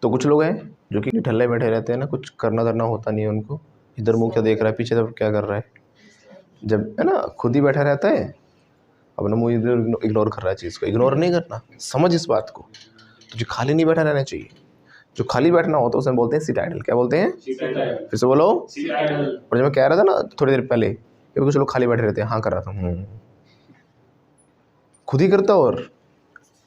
तो कुछ लोग हैं जो कि निठल्ले बैठे रहते हैं ना, कुछ करना धरना होता नहीं है उनको, इधर मुंह क्या देख रहा है, पीछे तो क्या कर रहा है, जब है ना खुद ही बैठा रहता है अपना मुंह इधर इग्नोर कर रहा है। चीज़ को इग्नोर नहीं करना, समझ इस बात को। तुझे खाली नहीं बैठा रहना चाहिए, जो खाली बैठना होता है उसे बोलते हैं सिट आइडल। क्या बोलते हैं? फिर से बोलो। और जब मैं कह रहा था ना थोड़ी देर पहले, ये कुछ लोग खाली बैठे रहते हैं, हाँ कर रहा था, खुद ही करता, और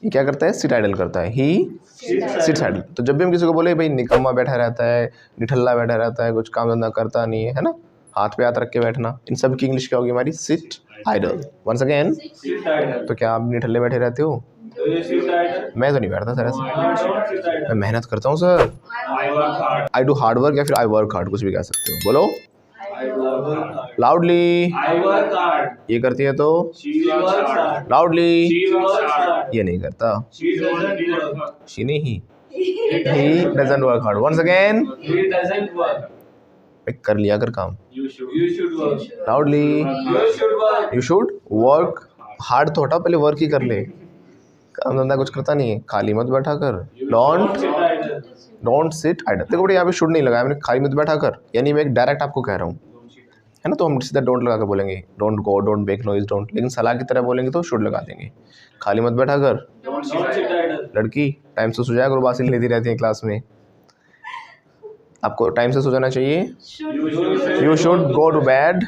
ये क्या करता है? सिट आइडल करता है, ही सिट्स आइडल। तो जब भी हम किसी को बोले भाई निकम्मा बैठा रहता है, निठल्ला बैठा रहता है, कुछ काम धंधा करता नहीं है ना, हाथ पे हाथ रख के बैठना, इन सब की इंग्लिश क्या होगी हमारी? Sit idle. वंस अगेन, तो क्या आप निठल्ले बैठे रहते हो? मैं तो नहीं बैठता सर, ऐसे मैं मेहनत करता हूँ sir, I do hard work, या फिर आई वर्क हार्ड, कुछ भी कह सकते हो। बोलो लाउडली। ये करती है तो लाउडली। ये नहीं करता, शी नहीं, he doesn't work hard. Once again, कर लिया कर काम loudly. You should work hard, तो हटा, पहले वर्क ही कर ले। काम धंधा कुछ करता नहीं है, खाली मत बैठा कर। Don't sit idle. देखो बेटा यहाँ पे शुड नहीं लगाया मैंने, खाली मत बैठा कर, यानी मैं डायरेक्ट आपको कह रहा हूँ, है ना, तो हम सीधा डोंट लगा कर बोलेंगे, don't go, don't make noise, don't. लेकिन सलाह की तरह बोलेंगे तो शुड लगा देंगे। खाली मत बैठा कर, लड़की टाइम से सो जाया करो, बासी लेती रहती है क्लास में, आपको टाइम से सो जाना चाहिए। You should go to bed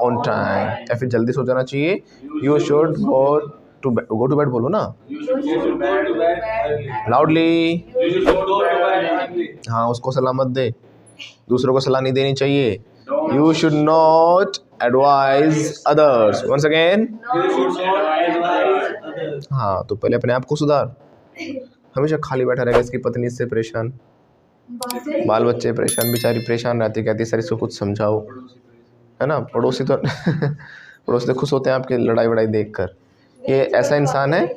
on time, या फिर जल्दी सो जाना चाहिए। You should go to bed बोलो ना लाउडली। हाँ, उसको सलाह मत दे, दूसरों को सलाह नहीं देनी चाहिए। You should not advise others. Once again, हाँ, तो पहले अपने आप को सुधार। हमेशा खाली बैठा रहेगा, इसकी पत्नी इससे परेशान, बाल बच्चे परेशान, बेचारी परेशान रहती, कहती सर इसको कुछ समझाओ, है ना। पड़ोसी तो पड़ोसी तो खुश होते हैं आपके लड़ाई वड़ाई देख कर। ये ऐसा इंसान है,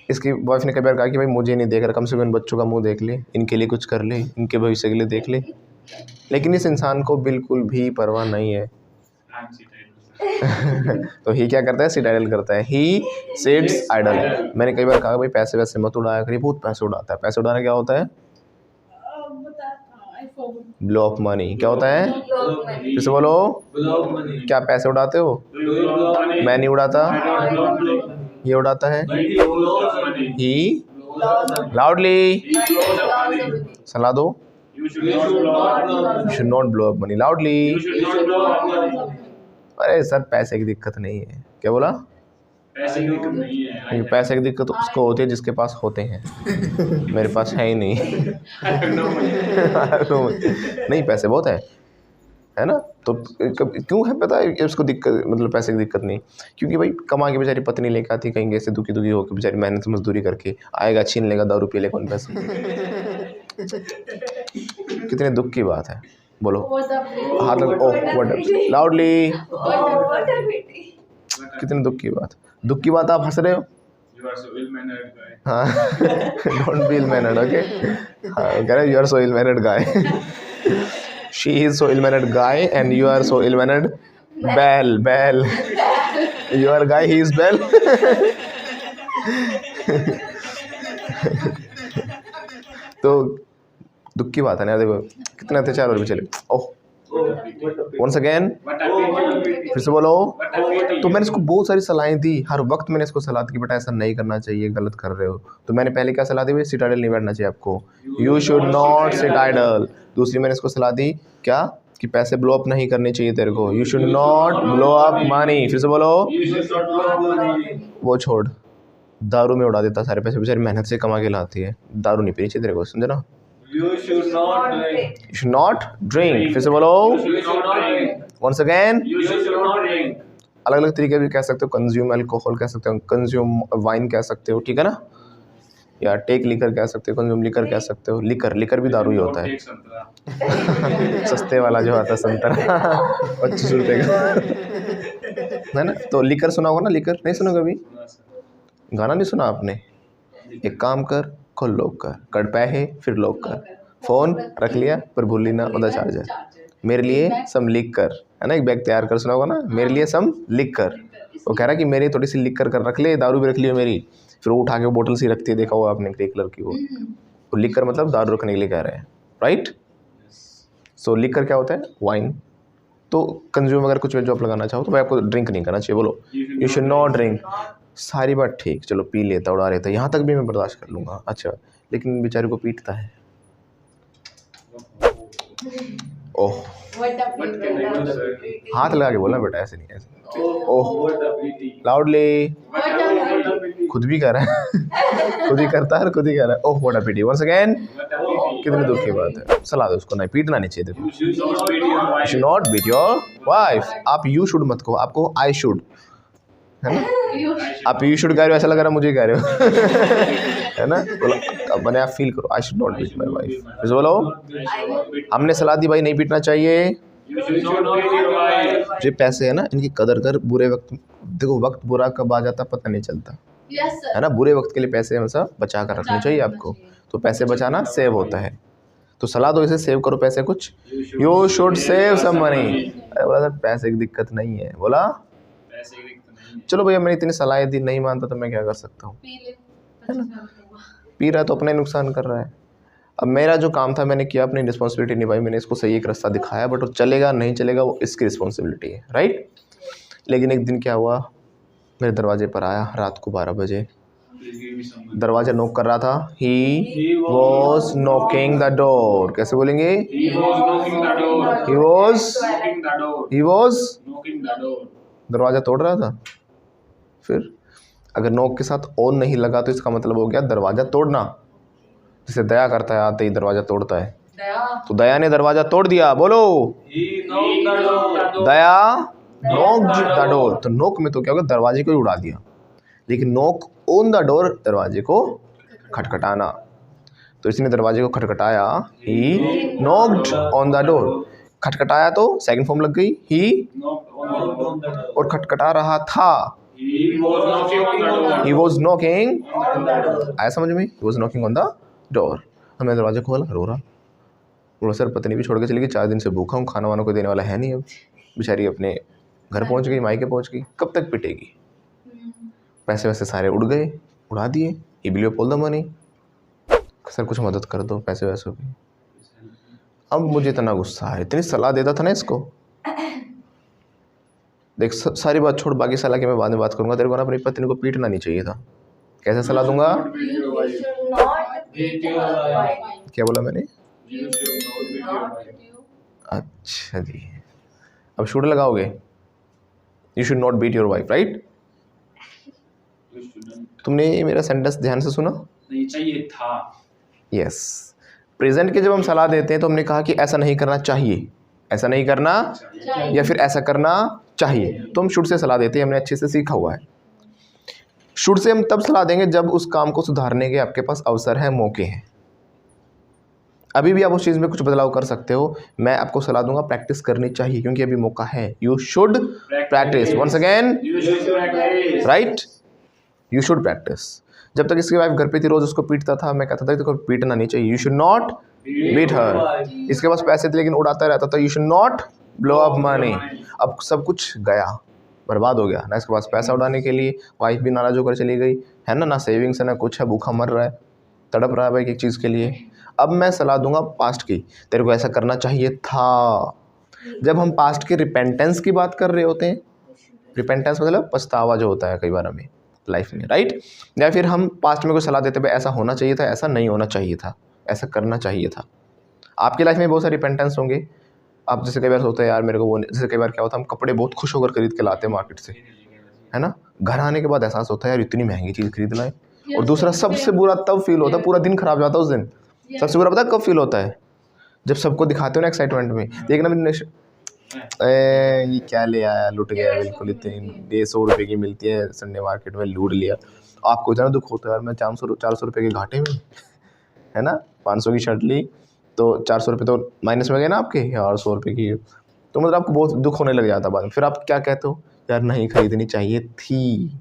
इसकी वाइफ ने कई बार कहा कि भाई मुझे नहीं देख रहा, कम से कम इन बच्चों का मुंह देख ले, इनके लिए कुछ कर ले, इनके भविष्य के लिए देख ले। लेकिन इस इंसान को बिल्कुल भी परवाह नहीं है। तो ही क्या करता है? सिट आइडल करता है, ही सिट्स आइडल। मैंने कई बार कहा भाई पैसे वैसे मत उड़ाया करिए, बहुत पैसे उड़ाता है। पैसे उड़ाना क्या होता है? Blow of money. क्या होता है? फिर से बोलो, क्या पैसे उड़ाते हो? मैं नहीं उड़ाता, ये उड़ाता है। ही लाउडली, सलाह दो। You should not blow up money loudly. अरे सर पैसे की दिक्कत नहीं है। क्या बोला? पैसे की दिक्कत नहीं है। पैसे की दिक्कत उसको होती है जिसके पास होते हैं, मेरे पास है ही नहीं। नहीं, पैसे बहुत है ना, तो क्यों है पता है उसको दिक्कत, मतलब पैसे की दिक्कत नहीं, क्योंकि भाई कमा के बेचारी पत्नी लेके आती कहीं ऐसे दुखी दुखी होकर, बेचारी मेहनत मजदूरी करके आएगा, छीन लेगा, दारू पी लेगा उन पैसे। कितने दुख की बात है, बोलो। हाथ लाउडली, कितने दुख की बात, दुख की बात। आप हंस रहे हो, हाँ, don't be ill mannered, okay. हाँ, कह रहे you are so ill mannered गाय, she is so ill mannered गाय and you are so ill mannered बैल, यू आर गाय, ही इज बैल। तो दुख की बात है ना, देखो कितने अत्याचार और भी चले। ओह, वंस अगेन, फिर से बोलो। तो मैंने इसको बहुत सारी सलाहें दी, हर वक्त मैंने इसको सलाह दी कि बेटा ऐसा नहीं करना चाहिए, गलत कर रहे हो। तो मैंने पहले क्या सलाह दी? भाई सिट आइडल नहीं बैठना चाहिए आपको, you should not sit idle. दूसरी मैंने इसको सलाह दी क्या, कि पैसे ब्लो अप नहीं करने चाहिए तेरे को, you should not blow up money. फिर से बोलो। वो छोड़, दारू में उड़ा देता सारे पैसे, बेचारी मेहनत से कमा के लाती है, दारू नहीं पीनी चाहिए तेरे को, समझे ना। You should not drink. फिर से बोलो। Once again. You should not drink. अलग अलग तरीके भी कह सकते हो, कंज्यूम अल्कोहल कह सकते हो, कंज्यूम वाइन कह सकते हो, ठीक है ना, या टेक लिकर कह सकते हो, कंज्यूम लिकर कह सकते हो। लिकर भी दारू ही होता है। सस्ते वाला जो आता है संतरा, 25 रुपये का, है ना। तो लिकर सुना होगा ना, लिकर नहीं सुना कभी, गाना नहीं सुना आपने? एक काम कर, खोल लॉक कर पैसे फिर लॉक कर, फोन रख लिया पर भूली ना उधर चार्जर, मेरे लिए सम लिख कर, है ना, एक बैग तैयार कर, सुना होगा ना, मेरे लिए सम लिख कर। वो कह रहा कि मेरी थोड़ी सी लिख कर रख ले, दारू भी रख लियो मेरी। फिर वो उठा के बोतल सी रखती है, देखा होगा आपने, ग्रे कलर की वो, तो लिकर मतलब दारू रखने के लिए कह रहे हैं, राइट। सो लिकर क्या होता है? वाइन। तो कंज्यूम अगर कुछ जो आप लगाना चाहो तो भाई आपको ड्रिंक नहीं करना चाहिए। बोलो यू शुड नॉट ड्रिंक। सारी बात ठीक, चलो पी लेता उड़ा लेता, यहाँ तक भी मैं बर्दाश्त कर लूँगा, अच्छा, लेकिन बेचारे को पीटता है, ओह हाथ लगा के बोलना बेटा, ऐसे नहीं ऐसे, ओह लाउडली, खुद भी कर रहा है खुद ही करता है और खुद ही कर रहा है, oh what a pity, once again, कितनी दुख की बात है। सलाह दो उसको, नहीं पीटना नहीं चाहिए। देखो you should not beat your wife, आप यू शुड मत कहो, आपको आई शुड, है ना। आप यू शुड कह रहे हो, ऐसा लग रहा है मुझे कह रहे हो है ना। बोलो अब मैंने, आप फील करो, I should not beat my wife. बोलो हमने सलाह दी भाई नहीं पीटना चाहिए। जो पैसे है ना, इनकी कदर कर, बुरे वक्त, देखो वक्त बुरा कब आ जाता पता नहीं चलता, है ना। बुरे वक्त के लिए पैसे हमेशा बचा कर रखने चाहिए आपको, तो पैसे बचाना सेव होता है। तो सलाह दो इसे, सेव करो पैसे कुछ, you should save some money. अरे बोला सर पैसे की दिक्कत नहीं है, बोला चलो भैया मैंने इतनी सलाह दी, नहीं मानता तो मैं क्या कर सकता हूँ, है ना। पी रहा है तो अपना ही नुकसान कर रहा है। अब मेरा जो काम था मैंने किया, अपनी रिस्पॉन्सिबिलिटी निभाई, मैंने इसको सही एक रास्ता दिखाया, बट वो चलेगा नहीं चलेगा वो इसकी रिस्पॉन्सिबिलिटी है, राइट। लेकिन एक दिन क्या हुआ, मेरे दरवाजे पर आया रात को 12 बजे, दरवाजा नॉक कर रहा था, he was knocking the door. कैसे बोलेंगे? ही वॉज दरवाजा तोड़ रहा था। फिर अगर नॉक के साथ ऑन नहीं लगा तो इसका मतलब हो गया दरवाजा तोड़ना। जैसे दया करता है आते ही दरवाजा तोड़ता है, तो दया ने दरवाजा तोड़ दिया। बोलो दया नॉक्ड द डोर। तो नॉक में तो क्या होगा, दरवाजे को ही उड़ा दिया, लेकिन नॉक ऑन द डोर, दरवाजे को खटखटाना। तो इसने दरवाजे को खटखटाया, ही नॉक्ड ऑन द डोर। खटखटाया तो सेकंड फॉर्म लग गई, ही, और खटखटा रहा था, he was knocking, आया समझ में? he was knocking on the door। हमने दरवाजा खोला, रो रहा, बोला सर पत्नी भी छोड़ के चली गई, 4 दिन से भूखा हूँ, खाना वाना कोई देने वाला है नहीं, अब बेचारी अपने घर पहुँच गई, मायके पहुँच गई, कब तक पिटेगी। पैसे वैसे सारे उड़ गए, उड़ा दिए, he blew up all the money। Sir कुछ मदद कर दो पैसे वैसों की। अब मुझे इतना गुस्सा है, इतनी सलाह देता था ना इसको, देख सारी बात छोड़, बाकी सलाह की मैं बाद में बात करूंगा। तेरे को ना अपनी पत्नी को पीटना नहीं चाहिए था। कैसे सलाह दूंगा? क्या बोला मैंने? अच्छा जी, अब शुड लगाओगे, you should not beat your wife, right. तुमने मेरा सेंटेंस ध्यान से सुना? नहीं चाहिए था। यस, प्रेजेंट के जब हम सलाह देते हैं तो हमने कहा कि ऐसा नहीं करना चाहिए, ऐसा नहीं करना या फिर ऐसा करना चाहिए, तो हम शुड से सलाह देते हैं, हमने अच्छे से सीखा हुआ है। शुड से हम तब सलाह देंगे जब उस काम को सुधारने के आपके पास अवसर है, मौके हैं। अभी भी आप उस चीज़ में कुछ बदलाव कर सकते हो। मैं आपको सलाह दूंगा प्रैक्टिस करनी चाहिए, क्योंकि अभी मौका है। You should practise, once again, right, you should practise. जब तक इसकी वाइफ घर पे थी रोज उसको पीटता था, मैं कहता था कि पीटना नहीं चाहिए, you should not beat her. इसके पास पैसे थे लेकिन उड़ाता रहता था, you should not blow up money. अब सब कुछ गया, बर्बाद हो गया ना, इसके पास पैसा उड़ाने के लिए, वाइफ भी नाराज होकर चली गई, है ना, ना सेविंग्स है ना कुछ है, भूखा मर रहा है, तड़प रहा है भाई एक चीज़ के लिए। अब मैं सलाह दूंगा पास्ट की, तेरे को ऐसा करना चाहिए था। जब हम पास्ट के रिपेंटेंस की बात कर रहे होते हैं, रिपेंटेंस मतलब पछतावा जो होता है कई बार हमें लाइफ में, राइट, या फिर हम पास्ट में कोई सलाह देते भाई ऐसा होना चाहिए था, ऐसा नहीं होना चाहिए था, ऐसा करना चाहिए था। आपकी लाइफ में बहुत सारे रिपेंटेंस होंगे। आप जैसे कई बार सोचते हैं यार मेरे को वो, जैसे कई बार क्या होता है हम कपड़े बहुत खुश होकर खरीद के लाते हैं मार्केट से, है ना, घर आने के बाद एहसास होता है यार इतनी महंगी चीज़ खरीद लाए। और दूसरा सबसे बुरा तब फील होता है, पूरा दिन खराब जाता है उस दिन। सबसे बुरा पता है कब फील होता है? जब सबको दिखाते हो ना एक्साइटमेंट में, देखना मैंने ये क्या ले आया, लूट गया बिल्कुल, इतनी 150 रुपये की मिलती है संडे मार्केट में, लूट लिया। आपको इतना दुख होता है यार मैं 400 रुपये के घाटे में, है ना, 500 की शर्ट ली तो 400 रुपये तो माइनस में गए ना आपके, यार 100 रुपये की, तो मतलब आपको बहुत दुख होने लग जाता बाद में। फिर आप क्या कहते हो, यार नहीं खरीदनी चाहिए थी,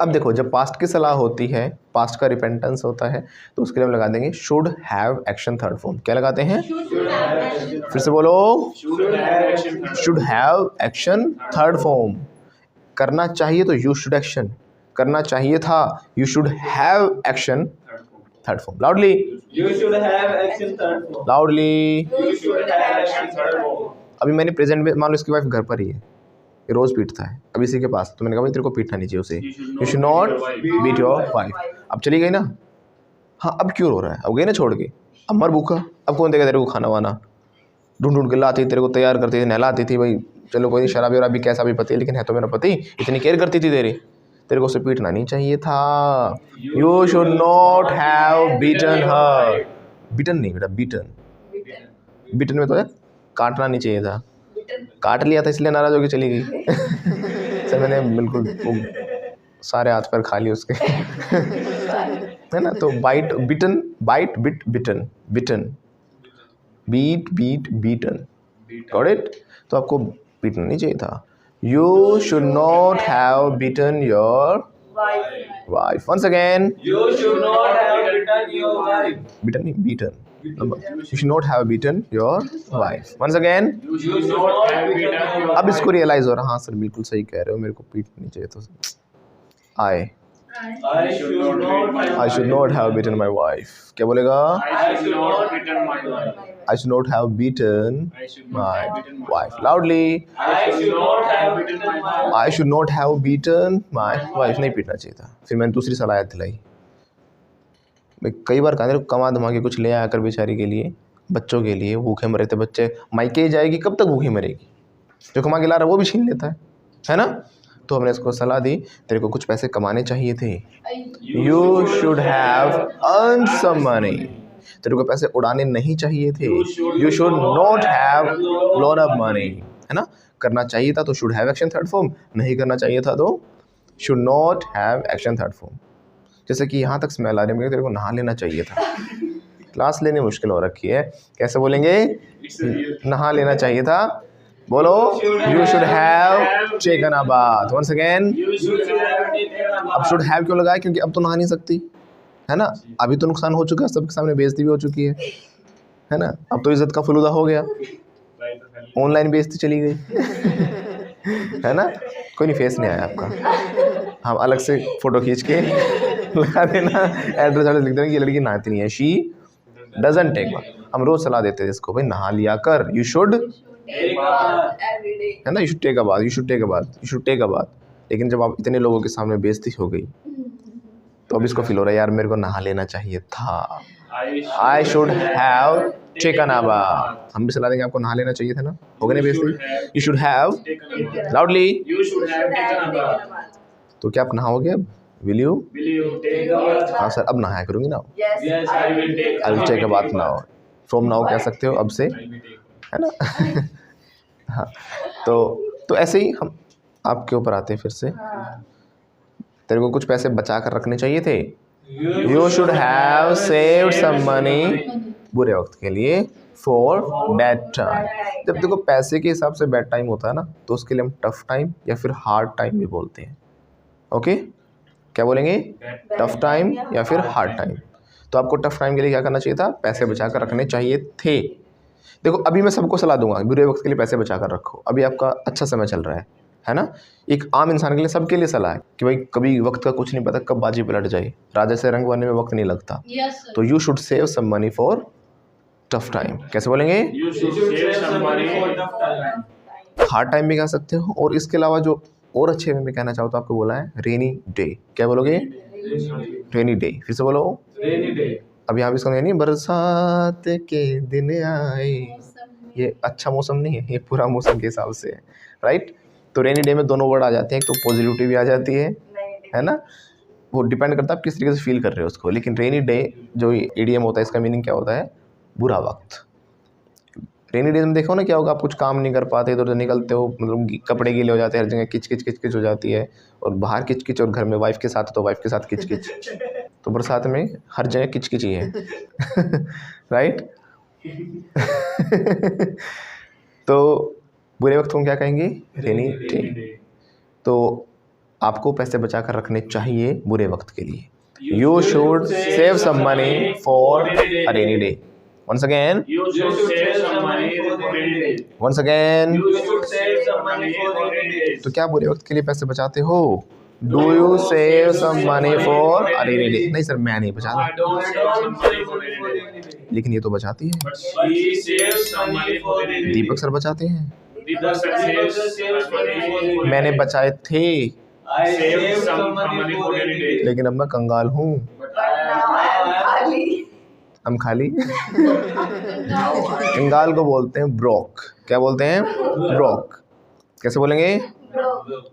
अब देखो जब पास्ट की सलाह होती है, पास्ट का रिपेंटेंस होता है, तो उसके लिए हम लगा देंगे should have action third form. क्या लगाते हैं? फिर से बोलो, should have action third form. करना चाहिए तो यू शुड एक्शन, करना चाहिए था, you should have action third form. Loudly. You should have action third form. Loudly. You should have action third form. अभी मैंने प्रेजेंट में, मान लो इसकी वाइफ घर पर ही है, ये रोज पीटता है, अभी इसी के पास, तो मैंने कहा भाई तेरे को पीटना नहीं चाहिए उसे, you should not beat your wife. अब चली गई ना, हाँ अब क्यों रो रहा है, अब गई ना छोड़ के, अब मर भूखा, अब कौन देगा तेरे को खाना वाना, ढूंढ ढूंढ के लाती, तेरे को तैयार करती थी, नहलाती थी, भाई चलो कोई नहीं, शराबी वराबी कैसा भी पति है, लेकिन है तो मेरा पति, इतनी केयर करती थी तेरे को उसे पीटना नहीं चाहिए था। You should not have beaten her. Beaten नहीं बेटा, बीटन, बीटन में तो है काटना नहीं चाहिए था, काट लिया था इसलिए नाराज होकर चली गई। सर मैंने बिल्कुल सारे हाथ पैर खा लिए उसके। है ना, तो bite bitten, bite bit bitten, bitten beat beat beaten, got it. तो आपको बीटना नहीं चाहिए था। You should not have beaten your wife. Once again, You should not have beaten your wife. Beaten नहीं, beaten. You should not have beaten your wife. Once again, You should not have beaten your अब इसको realise हो रहा, हाँ sir बिल्कुल सही कह रहे हो, मेरे को पीटनी चाहिए तो I should not have beaten my wife. क्या बोलेगा? I should not beaten my wife. I should not have beaten my wife. Loudly. I should not have beaten my wife. I should not have beaten my wife. नहीं पीटना चाहिए था। फिर मैंने दूसरी सलाह दिलाई। मैं कई बार कहा कमा धमा के कुछ ले आया कर बेचारी के लिए, बच्चों के लिए, भूखे मरे थे बच्चे, मायके जाएगी कब तक भूखी मरेगी, जो कमा के ला रहा है वो भी छीन लेता है ना। तो हमने इसको सलाह दी, तेरे को कुछ पैसे कमाने चाहिए थे, you should have earn some money, तेरे को पैसे उड़ाने नहीं चाहिए थे, you should not have blown up money, है ना। करना चाहिए था तो should have action third form, नहीं करना चाहिए था तो should not have action third form. जैसे कि यहाँ तक स्मेल आ रही है, तेरे को नहा लेना चाहिए था, क्लास लेनी मुश्किल हो रखी है, कैसे बोलेंगे? नहा लेना चाहिए था, बोलो you should have taken a bath. Once again, अब शुड हैव क्यों लगाया? क्योंकि अब तो नहा नहीं सकती, है ना, अभी तो नुकसान हो चुका है, सबके सामने बेइज्जती भी हो चुकी है ना, अब तो इज्जत का फलूदा हो गया, ऑनलाइन बेइज्जती चली गई। है ना, कोई नहीं, फेस नहीं आया आपका, हम अलग से फोटो खींच के लगा देना, एड्रेस लिख देना कि ये लड़की नहाती नहीं है, शी डजंट टेक बाथ। हम रोज सलाह देते हैं इसको, भाई नहा लिया कर, यू शुड, है ना, you should take a bath, you should take a bath, you should take a bath. लेकिन जब आप इतने लोगों के सामने बेइज्जती हो गई तो अब इसको फील हो रहा है यार मेरे को नहा लेना चाहिए था, I should have taken a bath. हम भी सलाह देंगे आपको नहा लेना चाहिए था ना, हो गया ना बेइज्जती, यू शुड हैव, लाउडली, तो क्या आप नहाओगे? Will you? हाँ सर अब नहाया करूँगी ना, I will take a bath now, from now कह सकते हो, अब से, है ना। हाँ, तो ऐसे ही हम आपके ऊपर आते हैं फिर से, तेरे को कुछ पैसे बचा कर रखने चाहिए थे, you should have saved some money, बुरे वक्त के लिए, फॉर बैड टाइम। जब देखो पैसे के हिसाब से बैड टाइम होता है ना, तो उसके लिए हम टफ टाइम या फिर हार्ड टाइम भी बोलते हैं। ओके, क्या बोलेंगे? टफ टाइम या फिर हार्ड टाइम। तो आपको टफ टाइम के लिए क्या करना चाहिए था? पैसे बचा कर रखने चाहिए थे। देखो अभी मैं सबको सलाह दूंगा, बुरे वक्त के लिए पैसे बचा कर रखो, अभी आपका अच्छा समय चल रहा है ना। एक आम इंसान के लिए, सबके लिए सलाह है कि भाई कभी वक्त का कुछ नहीं पता, कब बाजी पलट जाए, राजा से रंग बनने में वक्त नहीं लगता। तो you should save some money for tough time. कैसे बोलेंगे? हार्ड टाइम भी कह सकते हो, और इसके अलावा जो और अच्छे में कहना चाहो तो आपको बोला है रेनी डे। क्या बोलोगे? Rainy day. फिर से बोलो, रेनी डे। अब यहाँ भी इसका नहीं, बरसात के दिन आए, ये अच्छा मौसम नहीं है, ये पूरा मौसम के हिसाब से है, राइट। तो रेनी डे में दोनों वर्ड आ जाते हैं, एक तो पॉजिटिविटी भी आ जाती है ना, वो डिपेंड करता है आप किस तरीके से फील कर रहे हो उसको। लेकिन रेनी डे जो ईडीएम होता है, इसका मीनिंग क्या होता है? बुरा वक्त। रेनी डे में देखो ना क्या होगा, आप कुछ काम नहीं कर पाते, इधर उधर निकलते हो, मतलब कपड़े गीले हो जाते हैं, हर जगह किच किच किच किच हो जाती है, और बाहर किच किच, और घर में वाइफ के साथ तो वाइफ के साथ किच किच, तो बरसात में हर जगह किच किच ही है। राइट। तो बुरे वक्त को हम क्या कहेंगे? रेनी डे। तो आपको पैसे बचा कर रखने चाहिए बुरे वक्त के लिए। You should save some money for a rainy day. Once again, You should save some money for rainy day. once again, You should save some money for rainy days. तो क्या बुरे वक्त के लिए पैसे बचाते हो? Do you save some money for a rainy day? नहीं सर मैं नहीं बचाता, I don't save some money for rainy day. लेकिन ये तो बचाती है। But she saves some money for rainy day. Deepak sir बचाते हैं। Deepak sir saves money for rainy day. मैंने बचाए थे, I saved some money for rainy day. लेकिन अब मैं कंगाल हूँ। But I हम खाली कंगाल को बोलते हैं ब्रोक। क्या बोलते हैं? ब्रोक। कैसे बोलेंगे?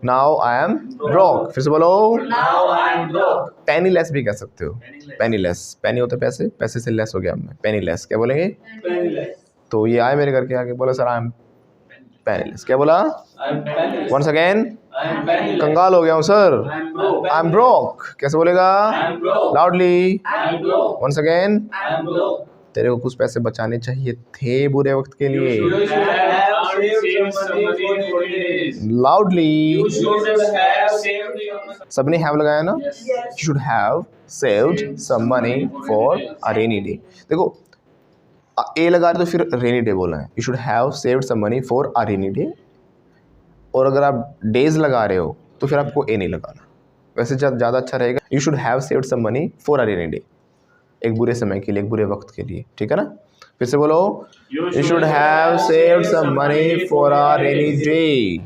Now I am broke. फिर से बोलो। now I am broke. Penniless भी कह सकते हो। पेनीलेस, पेनी होता है पैसे, पैसे से लेस हो गया मैं, पेनीलेस। क्या बोलेंगे? Penniless. तो ये आए मेरे घर के आगे, बोलो सर आई एम पेनीलेस। क्या बोला? I am penniless. Once again, I am penniless. कंगाल हो गया हूँ sir. I am broke. I am broke. कैसे बोलेगा? I am broke. Loudly. I am broke. Once again, I am broke. तेरे को कुछ पैसे बचाने चाहिए थे बुरे वक्त के लिए। You should have saved some money for rainy days. Loudly. You should have saved your money. सबने हैव लगाया ना? Yes. You should have saved some money for a rainy day. देखो ए लगा रहे तो फिर रेनी डे बोलना है। You should have saved some money for a rainy day. और अगर आप डेज लगा रहे हो तो फिर आपको ए नहीं लगाना। वैसे ज़्यादा अच्छा रहेगा you should have saved some money for a rainy day, एक बुरे समय के लिए, एक बुरे वक्त के लिए। ठीक है ना? फिर से बोलो। You should have saved some money for a rainy day.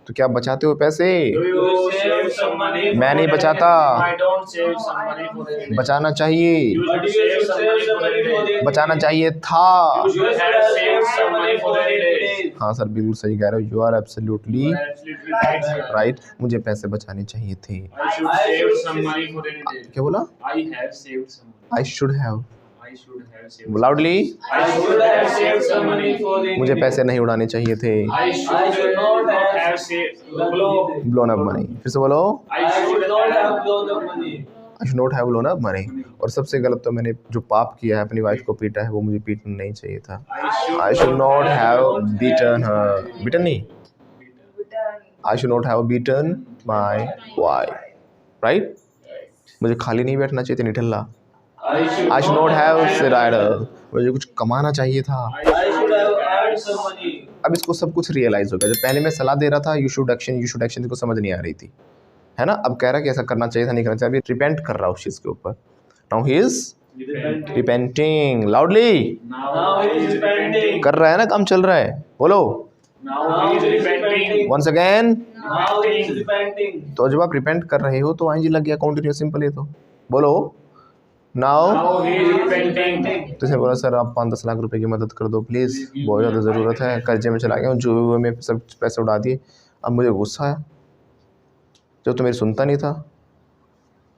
तो क्या बचाते हो पैसे? Do you save some money for मैं नहीं rainy बचाता। day? I don't save some money for rainy day. बचाना चाहिए, You should save some money for rainy day. बचाना चाहिए था। You should have saved some money for rainy day. हाँ sir बिल्कुल सही कह रहे हो, you are absolutely You are absolutely right, sir. Right. मुझे पैसे बचाने चाहिए थे। I should save some money for rainy day. क्या बोला? I have saved some money. I should have. I should have saved. Loudly. I should have saved some money for rainy मुझे day. पैसे नहीं उड़ाने चाहिए थे। I should not have saved. Blown up money. फिर से बोलो। I should not have blown the money. I should not have blown up money. और सबसे गलत तो मैंने जो पाप किया है, अपनी वाइफ को पीटा है, वो मुझे पीटना नहीं चाहिए था। I should not have beaten her. Beaten नहीं, I should not have beaten my wife. Right? मुझे खाली नहीं बैठना चाहिए था निठल्ला। आई शुड नॉट हैव सिराइडर। मुझे कुछ कमाना चाहिए था। I should have earned some money. अब इसको सब कुछ रियलाइज हो गया। जब पहले मैं सलाह दे रहा था यू शुड एक्शन, इसको समझ नहीं आ रही थी, है ना? अब कह रहा है कि ऐसा करना चाहिए था, नहीं करना चाहिए। अभी रिपेंट कर रहा हूँ उस चीज़ के ऊपर। Now he is repenting. Loudly. Now he is repenting. कर रहा है ना, काम चल रहा है। बोलो। Now he is repenting. Once again. Now he is repenting. तो जब आप रिपेंट कर रहे हो तो आईएनजी लग गया, कंटिन्यू सिंपल है। तो बोलो now. Now he is repenting. तो इसने बोला सर आप 5-10 लाख रुपए की मदद कर दो प्लीज़, बहुत ज़्यादा ज़रूरत है, कर्जे में चला गया हूँ, जो में सब पैसे उड़ा दिए। अब मुझे गुस्सा आया, जब तो मेरी सुनता नहीं था,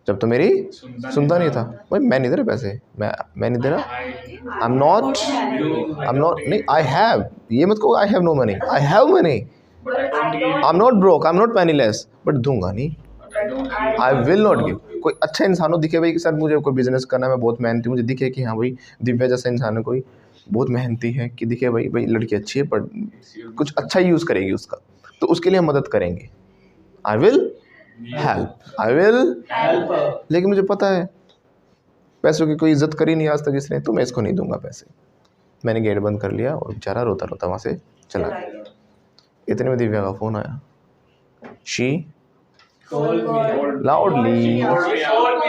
जब तो मेरी सुनता नहीं था। भाई मैं नहीं दे रहा पैसे, मैं नहीं दे रहा। आई एम नॉट नहीं, आई हैव, ये मत कहो I have no money, I have money. But I don't give. I am not broke, I am not penniless, but दूंगा नहीं। But I don't give. I will not give. कोई अच्छा इंसान हो, दिखे भाई कि सर मुझे कोई बिजनेस करना है, मैं बहुत मेहनती, मुझे दिखे कि हाँ भाई दिव्या जैसा इंसान है कोई, बहुत मेहनती है, कि दिखे भाई लड़की अच्छी है, पर कुछ अच्छा यूज़ करेगी उसका, तो उसके लिए हम मदद करेंगे। I will help, I will Help her. लेकिन मुझे पता है पैसों की कोई इज्जत करी नहीं आज तक इसने, तो मैं इसको नहीं दूंगा पैसे। मैंने गेट बंद कर लिया और बेचारा रोता रोता वहाँ से चला गया। इतने में दिव्या का फ़ोन आया। She Call me. Loudly. Call me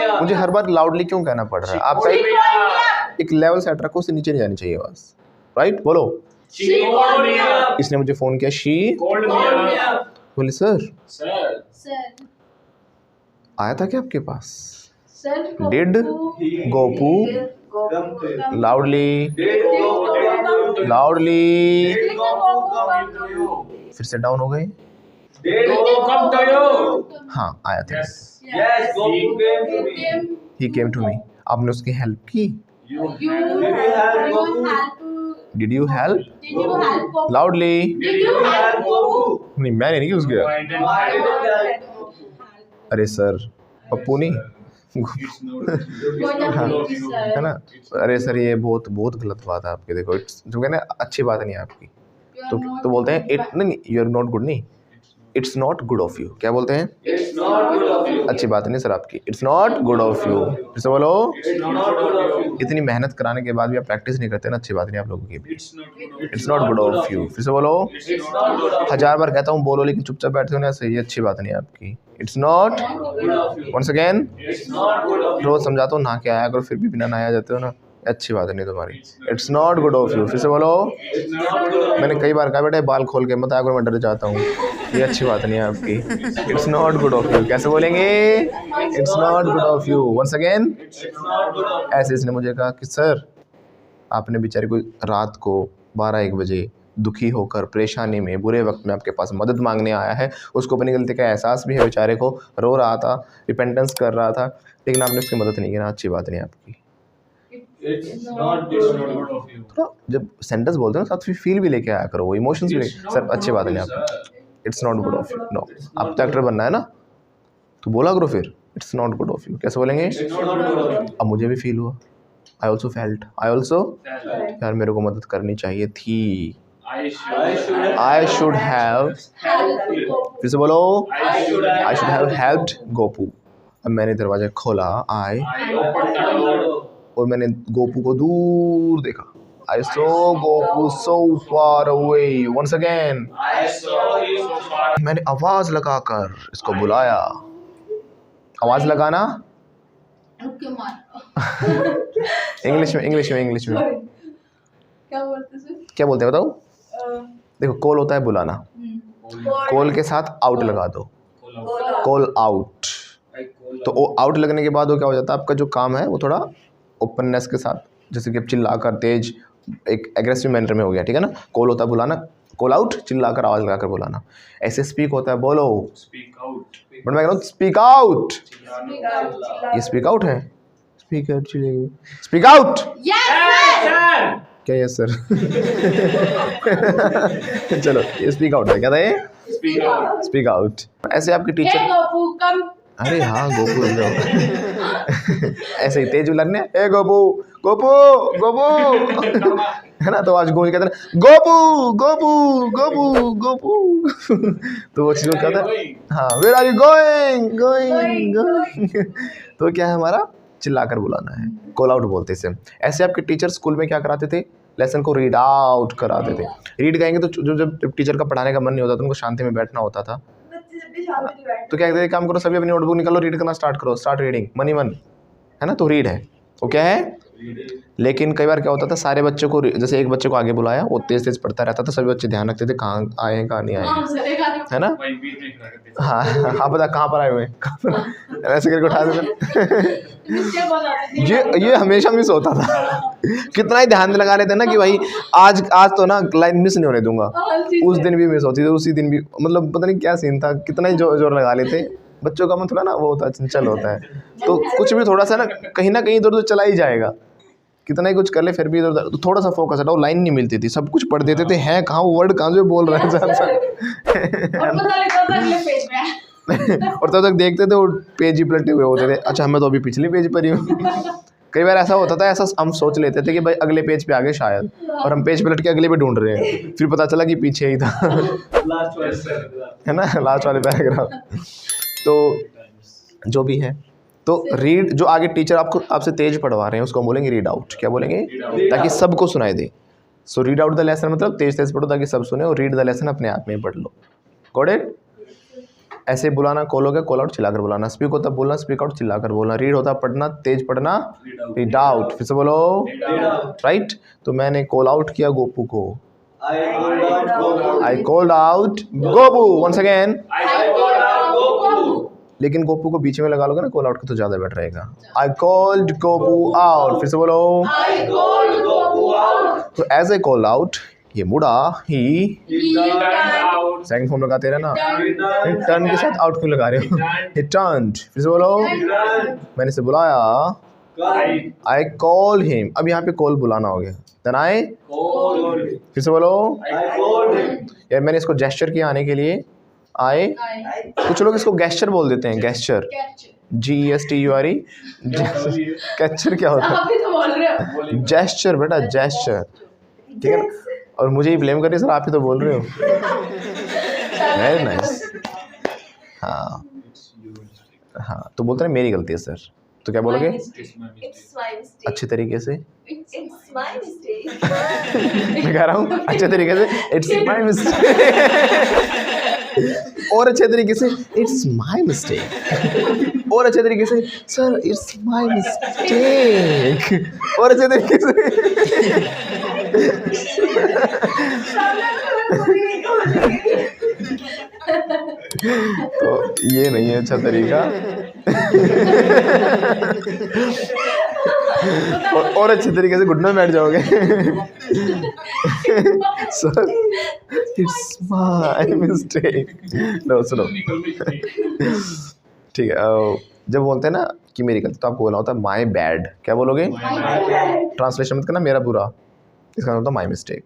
up. मुझे हर बार लाउडली क्यों कहना पड़ रहा है? आपका Call me up. एक लेवल सेट रखो, उससे नीचे नहीं जानी चाहिए बस। राइट? बोलो। She called me up. इसने मुझे फ़ोन किया। She Called me up. बोली सर Sir. सर आया था क्या आपके पास? सर Did गोपू लाउडली लाउडली फिर से डाउन हो गए। Did Goku come to you? हाँ आया था। Yes. Yes, Goku came to me. He came to me. आपने उसकी हेल्प की? You did you help loudly? Did you help Goku? नहीं मैंने नहीं उसके। I didn't help. अरे सर पप्पू नहीं It's not. है ना? अरे सर ये बहुत बहुत गलत बात है आपकी। देखो जो कहना अच्छी बात नहीं है आपकी, तो बोलते हैं इट नहीं, यू आर नॉट गुड नहीं, it's not good of you. क्या बोलते हैं? It's not good of you. अच्छी बात नहीं सर आपकी। It's not good of you. फिर से बोलो। It's not good of you. इतनी मेहनत कराने के बाद भी आप प्रैक्टिस नहीं करते ना, अच्छी बात नहीं आप लोगों की भी। It's not good of you. It's not good of you. फिर से बोलो। It's not good of you. 1000 बार कहता हूँ बोलो, लेकिन चुपचाप बैठते हो ना, ऐसे ये अच्छी बात नहीं है आपकी। It's not Good of you. Once again. It's not good of you. रोज समझाता हूँ नहा के आया करो, फिर भी बिना नहाया जाते हो ना, अच्छी बात नहीं तुम्हारी। It's not good of you. फिर से बोलो। It's not good of you. मैंने कई बार कहा बेटा बाल खोल के मत आया करो, मैं डर जाता हूँ, ये अच्छी बात नहीं है आपकी। It's not good of you कैसे बोलेंगे? It's not good of you. Once again. It's not good of you. ऐसे इसने मुझे कहा कि सर आपने बेचारे को रात को 12-1 बजे दुखी होकर परेशानी में बुरे वक्त में आपके पास मदद मांगने आया है, उसको अपनी गलती का एहसास भी है, बेचारे को रो रहा था, रिपेंटेंस कर रहा था, लेकिन आपने उसकी मदद नहीं की ना, अच्छी बात नहीं आपकी। It's not good of you. थोड़ा जब सेंटेंस बोलते हो ना साथ फील भी लेके आया करो, वो इमोशंस भी सर अच्छी बात नहीं आपकी। It's not good of you. No, आप तो एक्टर बनना है ना, तो बोला करो फिर it's not good of you. कैसे बोलेंगे? It's not good of you. अब मुझे भी फील हुआ, I also felt, I also, यार मेरे को मदद करनी चाहिए थी। आई शुड हैव, फिर से बोलो। I should have helped Gopu. अब मैंने दरवाजा खोला, आई, और मैंने गोपू को दूर देखा। I saw Gopu so far away. Once again. मैंने आवाज लगाकर इसको बुलाया। आवाज लगाना रुके मार। इंग्लिश में, इंग्लिश में, इंग्लिश में क्या बोलते सर? क्या बोलते हैं बताओ? देखो कॉल होता है बुलाना, कॉल के साथ आउट लगा दो, कॉल आउट। तो वो आउट लगने के बाद वो क्या हो जाता है, आपका जो काम है वो थोड़ा ओपननेस के साथ, जैसे कि अब चिल्लाकर तेज एक एग्रेसिव मैनर में हो गया, ठीक है ना। कॉल होता है बुलाना, कॉल आउट चिल्लाकर आवाज़ लगाकर बुलाना। ऐसे स्पीक होता है बोलो, Speak out. बट मैं कह रहा हूँ स्पीक आउट। चिल्ला। ये स्पीक आउट है, स्पीक आउट चिल्लेगी, स्पीक आउट। यस क्या यस सर? चलो ये स्पीक आउट है, क्या था ये? Speak out. Speak out. ऐसे आपकी सर। टीचर, गोपू कम। अरे हाँ गोपू ऐसे ही तेज बुलाने, ए गोपू गोपू गोपू है ना, तो आज गूंज कहते हैं गोपू गोपू गोपू गोपू तो वो चीज़ क्या होता है, हाँ where are you going going going. तो क्या है हमारा, चिल्लाकर बुलाना है, कॉल आउट बोलते हैं इसे। ऐसे आपके टीचर स्कूल में क्या कराते थे, लेसन को रीड आउट कराते थे। रीड कहेंगे तो जो जब टीचर का पढ़ाने का मन नहीं होता तो उनको शांति में बैठना होता था, तो क्या कहते थे, काम करो सभी अपनी नोटबुक निकालो, रीड करना स्टार्ट करो, स्टार्ट रीडिंग, मनी मन है ना, तो रीड है वो क्या है। लेकिन कई बार क्या होता था, सारे बच्चों को, जैसे एक बच्चे को आगे बुलाया, वो तेज तेज पढ़ता रहता था, सभी बच्चे ध्यान रखते थे कहाँ आए हैं कहाँ नहीं आए हैं, है ना। हाँ हाँ पता कहाँ पर आए हुए हैं ऐसे करके उठा देते। ये हमेशा मिस होता था। कितना ही ध्यान लगा लेते ना कि भाई आज तो ना लाइन मिस नहीं होने दूंगा, उस दिन भी मिस होती थी, उसी दिन भी, मतलब पता नहीं क्या सीन था, कितना ही जोर लगा लेते। बच्चों का मन थोड़ा ना वो होता है, चंचल होता है, तो कुछ भी थोड़ा सा ना कहीं इधर उधर चला ही जाएगा, कितना ही कुछ कर ले फिर भी इधर उधर, तो थोड़ा सा फोकस हटाओ। लाइन नहीं मिलती थी, सब कुछ पढ़ देते थे, हैं कहाँ वो वर्ड कहाँ से बोल रहे हैं और तब तक देखते थे वो पेज ही पलटे हुए होते थे, अच्छा मैं तो अभी पिछले पेज पर ही हूँ। कई बार ऐसा होता था, ऐसा हम सोच लेते थे कि भाई अगले पेज पे आगे शायद, और हम पेज पलट के अगले पे ढूंढ रहे हैं, फिर पता चला कि पीछे ही था है ना, लास्ट वाले पैराग्राफ। तो जो भी है, तो रीड, जो आगे टीचर आपसे तेज पढ़वा रहे हैं उसको बोलेंगे रीड आउट। क्या बोलेंगे? ताकि सबको सुनाई दे। So read out the lesson मतलब तेज तेज पढ़ो ताकि सब सुने, और रीड द लेसन अपने आप में ही पढ़ लो। Got it? ऐसे बुलाना कॉल हो गया, कॉल आउट चिल्लाकर बुलाना। स्पीक होता बोलना, स्पीक आउट चिल्लाकर बोलना। रीड होता पढ़ना, तेज पढ़ना, रीड आउट। फिर से बोलो, राइट। तो मैंने कॉल आउट किया गोपू को, I called out Gopu. Once again, लेकिन गोपू को बीच में लगा लोगे ना कॉल आउट का तो ज़्यादा बेटर रहेगा। I called Gopu out. फिर से बोलो, तो एज ए कॉल आउट, ये मुड़ा, ही सेकंड फॉर्म लगाते रहना, टर्न के साथ आउट क्यों लगा रहे हो, ही टर्न्ड। फिर से बोलो, मैंने इसे बुलाया, आई कॉल हिम। अब यहाँ पे कॉल बुलाना हो गया, देन आई, फिर से बोलो, यार मैंने इसको जेस्चर किया आने के लिए, आए। कुछ लोग इसको गेस्चर बोल देते हैं, गेस्चर, GESTURE। गेस्चर क्या होता है? जेस्चर बेटा, जेस्चर, ठीक है ना। और मुझे ही ब्लेम कर रही सर, आप ही तो बोल रहे हो। Very nice. हाँ हाँ, तो बोलते हैं मेरी गलती है सर, तो क्या बोलोगे? It's my mistake. अच्छे तरीके से It's my mistake. मैं कह रहा हूँ अच्छे तरीके से इट्स माय मिस्टेक, और अच्छे तरीके से इट्स माय मिस्टेक, और अच्छे तरीके से सर इट्स माय मिस्टेक, और अच्छे तरीके से तो ये नहीं है अच्छा तरीका। और अच्छे तरीके से घुटने में बैठ जाओगे। Sir it's my mistake. No सुनो, ठीक है, जब बोलते हैं ना कि मेरी गलती, तो आपको बोलना होता है माय बैड। क्या बोलोगे? ट्रांसलेशन मत करना मेरा बुरा, इसका मतलब माय मिस्टेक,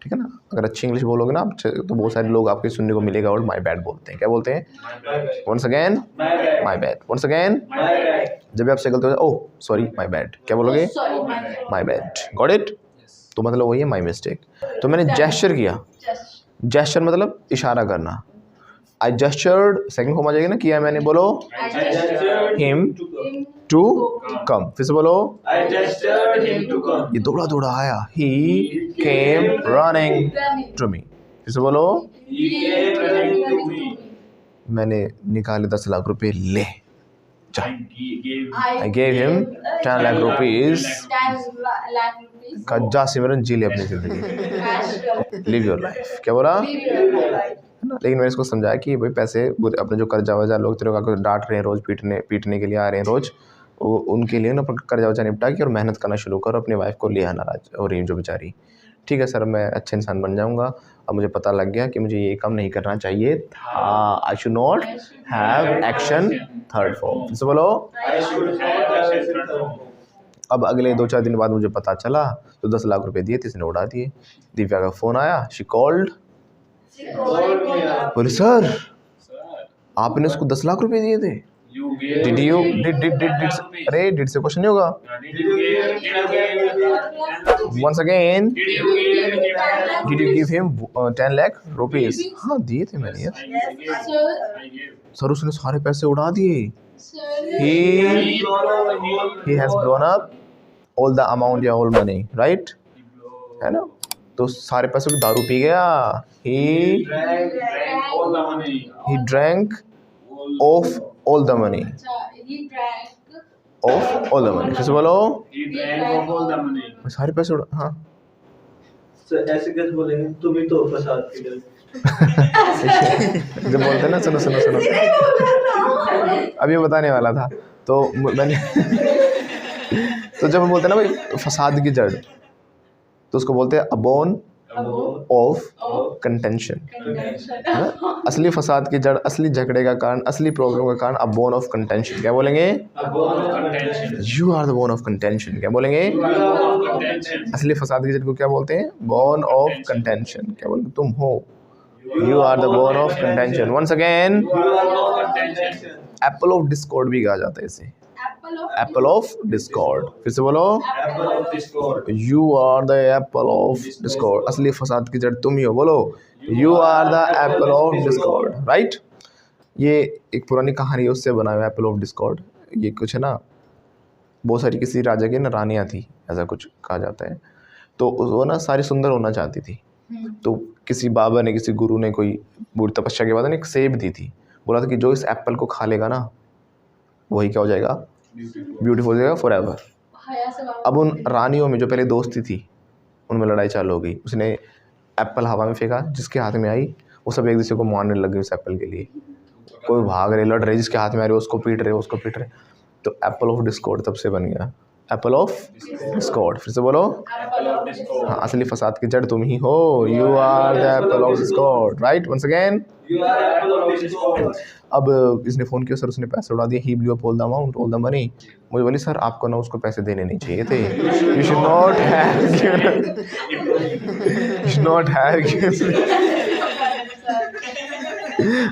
ठीक है ना। अगर अच्छी इंग्लिश बोलोगे ना आप, तो बहुत सारे लोग आपके सुनने को मिलेगा और माय बैड बोलते हैं। क्या बोलते हैं? Once again my bad, once again. जब भी आपसे गलती हो जाए, ओह सॉरी माय बैड, क्या बोलोगे? Sorry, my bad. My bad, got it. तो मतलब वही है माय मिस्टेक। तो मैंने जेस्चर किया, Just जेस्चर मतलब इशारा करना। आई जेस्चर्ड, सेकंड फॉर्म आ जाएगी ना, किया मैंने, बोलो I gestured him him to come, फिर से बोलो I gestured him to come. ये दौड़ा दौड़ा आया, he came running running. To me, फिर से बोलो He came running to me. मैंने निकाले 10 लाख रुपए, ले जा। I I gave him 10 lakh rupees 10 lakh rupees. का जा सिमरन जी ले अपनी जिंदगी, Cash. Live your life. क्या बोला? Live your life. है ना। लेकिन मैंने इसको समझाया कि भाई पैसे अपने जो कर्जा वर्जा लोग तेरे को डांट रहे हैं रोज, पीटने के लिए आ रहे हैं रोज, उनके लिए ना कर्जा वर्जा निपटा के और मेहनत करना शुरू करो, अपनी वाइफ को ले आना राज और ये जो बेचारी। ठीक है सर, मैं अच्छा इंसान बन जाऊंगा। अब मुझे पता लग गया कि मुझे ये काम नहीं करना चाहिए था। I should not have action third form, फिर से बोलो। should have accepted. अब अगले 2-4 दिन बाद मुझे पता चला, तो 10 लाख रुपए दिए थे, इसने उड़ा दिए। दिव्या का फ़ोन आया, she called, Called me up. बोले सर Sir, आपने उसको 10 लाख रुपए दिए थे। you gave. Did you did अरे डिड से क्वेश्चन नहीं होगा। Did you give? Once again, Did you give? Did you give him 10 lakh rupees? हाँ दिए थे मैंने यार। Sir, I gave. सर उसने सारे पैसे उड़ा दिए। sir. He has blown up all the amount या ऑल मनी, राइट, है ना। तो सारे पैसे को दारू पी गया। ही Drank all the money. Drank of all the money, He drank. Of all the money, फिर से बोलो। He drank of all the money. सारे पैसे उड़ा, हाँ सर ऐसे कैसे बोलेंगे, तुम ही तो फसाद की जड़। जब बोलते हैं ना, सुनो सुनो सुनो, अभी बताने वाला था। तो मैंने तो जब हम बोलते हैं ना भाई फसाद की जड़, तो उसको बोलते हैं अबोन ऑफ कंटेंशन। Contention. असली फसाद की जड़, असली झगड़े का कारण, असली प्रॉब्लम का कारण अबोन ऑफ कंटेंशन। क्या बोलेंगे? A bone of contention. You are the bone of contention. क्या बोलेंगे? You are the bone of contention. असली फसाद की जड़ को क्या बोलते हैं? Bone of contention. क्या बोलते? तुम हो, you are the bone of contention. Once again, You are the bone of contention. Apple of discord भी कहा जाता है इसे, Apple of. Apple of discord. फिर से बोलो, Apple of discord. You are the apple of discord. असली फसाद की जड़ तुम ही हो, बोलो you are the apple of discord, right. ये एक पुरानी कहानी है, उससे बना हुआ एप्पल ऑफ डिस्कॉर्ड। ये कुछ है ना, बहुत सारी किसी राजा की ना रानियाँ थी, ऐसा कुछ कहा जाता है। तो वो ना सारी सुंदर होना चाहती थी। तो किसी बाबा ने, किसी गुरु ने कोई बुरी तपस्या के बाद ना एक सेब दी थी। बोला था कि जो इस एप्पल को खा लेगा ना, वही क्या हो जाएगा? ब्यूटीफुल हो जाएगा फॉर एवर। हया से बाबा. अब उन रानियों में जो पहले दोस्ती थी, उनमें लड़ाई चालू हो गई। उसने एप्पल हवा में फेंका, जिसके हाथ में आई वो सब एक दूसरे को मारने लग गए उस एप्पल के लिए। कोई भाग रहे, लड़ रहे, जिसके हाथ में आ रहे उसको पीट रहे, उसको पीट रहे। तो एप्पल ऑफ डिस्कॉर्ड तब से बन गया, एप्पल ऑफ डिस्कॉर्ड। फिर से बोलो। Apple of discord. हाँ, असली फसाद की जड़ तुम ही हो, you are the apple of discord, right. Once again, You are apple of discord. अब इसने फ़ोन किया, सर उसने पैसे उड़ा दिए। He blew up all the amount, all the money. मुझे बोली सर आपको ना उसको पैसे देने नहीं चाहिए थे, you should not have given, you should not have given,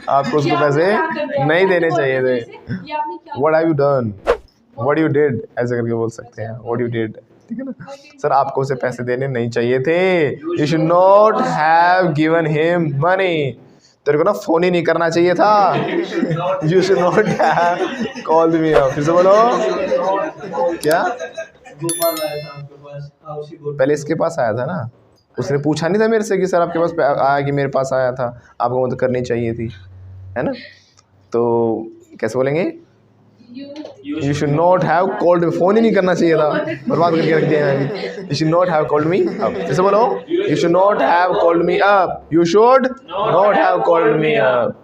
आपको उसको पैसे नहीं देने चाहिए थे। ये आपने क्या what have you done, what you did, ऐसे करके बोल सकते हैं, व्हाट यू डिड, ठीक है ना। सर आपको उसे पैसे देने नहीं चाहिए थे, you should not have given him money. तेरे को ना फोन ही नहीं करना चाहिए था। You should not have called me up. फिर से बोलो क्या? गोपाल आया था आपके पास, हाउ शी गोट पहले इसके पास आया था ना, उसने पूछा नहीं था मेरे से कि सर आपके पास आया कि मेरे पास आया था, आपको मदद करनी चाहिए थी, है ना? तो कैसे बोलेंगे? You should not have called me, phone ही नहीं करना चाहिए था, बर्बाद करके रख दिया है। You should not have called me up. फिर से बोलो you should not have called me up. You should not have called me up.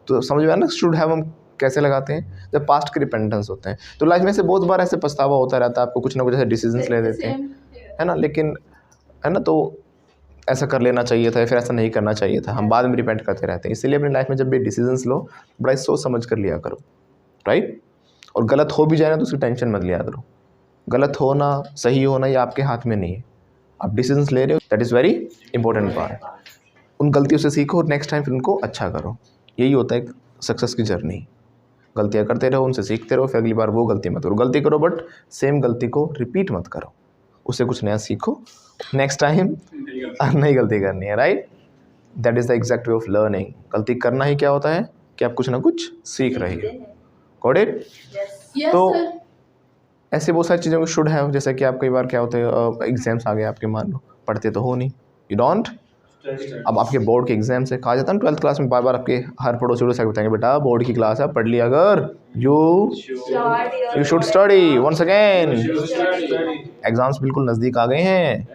तो समझ में आया ना शुड हैव हम कैसे लगाते हैं? जब पास्ट के रिपेंटेंस होते हैं। तो लाइफ में से बहुत बार ऐसे पछतावा होता रहता है, आपको कुछ ना कुछ ऐसे डिसीजंस ले देते हैं, है ना? लेकिन है ना, तो ऐसा कर लेना चाहिए था, फिर ऐसा नहीं करना चाहिए था, हम बाद में रिपेंट करते रहते हैं। इसलिए अपनी लाइफ में जब भी डिसीजंस लो, बड़ा सोच समझ कर लिया करो, राइट? और गलत हो भी जाए ना तो उसकी टेंशन मत लिया करो। गलत होना सही होना ये आपके हाथ में नहीं है, आप डिसीजंस ले रहे हो, that is very important part. उन गलतियों से सीखो और नेक्स्ट टाइम फिर उनको अच्छा करो। यही होता है सक्सेस की जर्नी। गलतियाँ करते रहो, उनसे सीखते रहो, फिर अगली बार वो गलती मत करो। गलती करो बट सेम गलती को रिपीट मत करो, उससे कुछ नया सीखो, नेक्स्ट टाइम नई गलती करनी है, right? That is the exact way of learning. गलती करना ही क्या होता है कि आप कुछ ना कुछ सीख रहे हो। Got it? Yes, तो sir. ऐसे बहुत सारी चीज़ों को शुड है, जैसे कि आप कई बार क्या होते हैं, एग्जाम्स आ गए आपके, मान लो पढ़ते तो हो नहीं, यू डोंट। अब आपके बोर्ड के एग्जाम से कहा जाता है ना 12th क्लास में, बार बार आपके हर पड़ोसी बताएंगे बेटा बोर्ड की क्लास है, पढ़ लिया अगर you should study once again. Exams बिल्कुल नज़दीक आ गए हैं।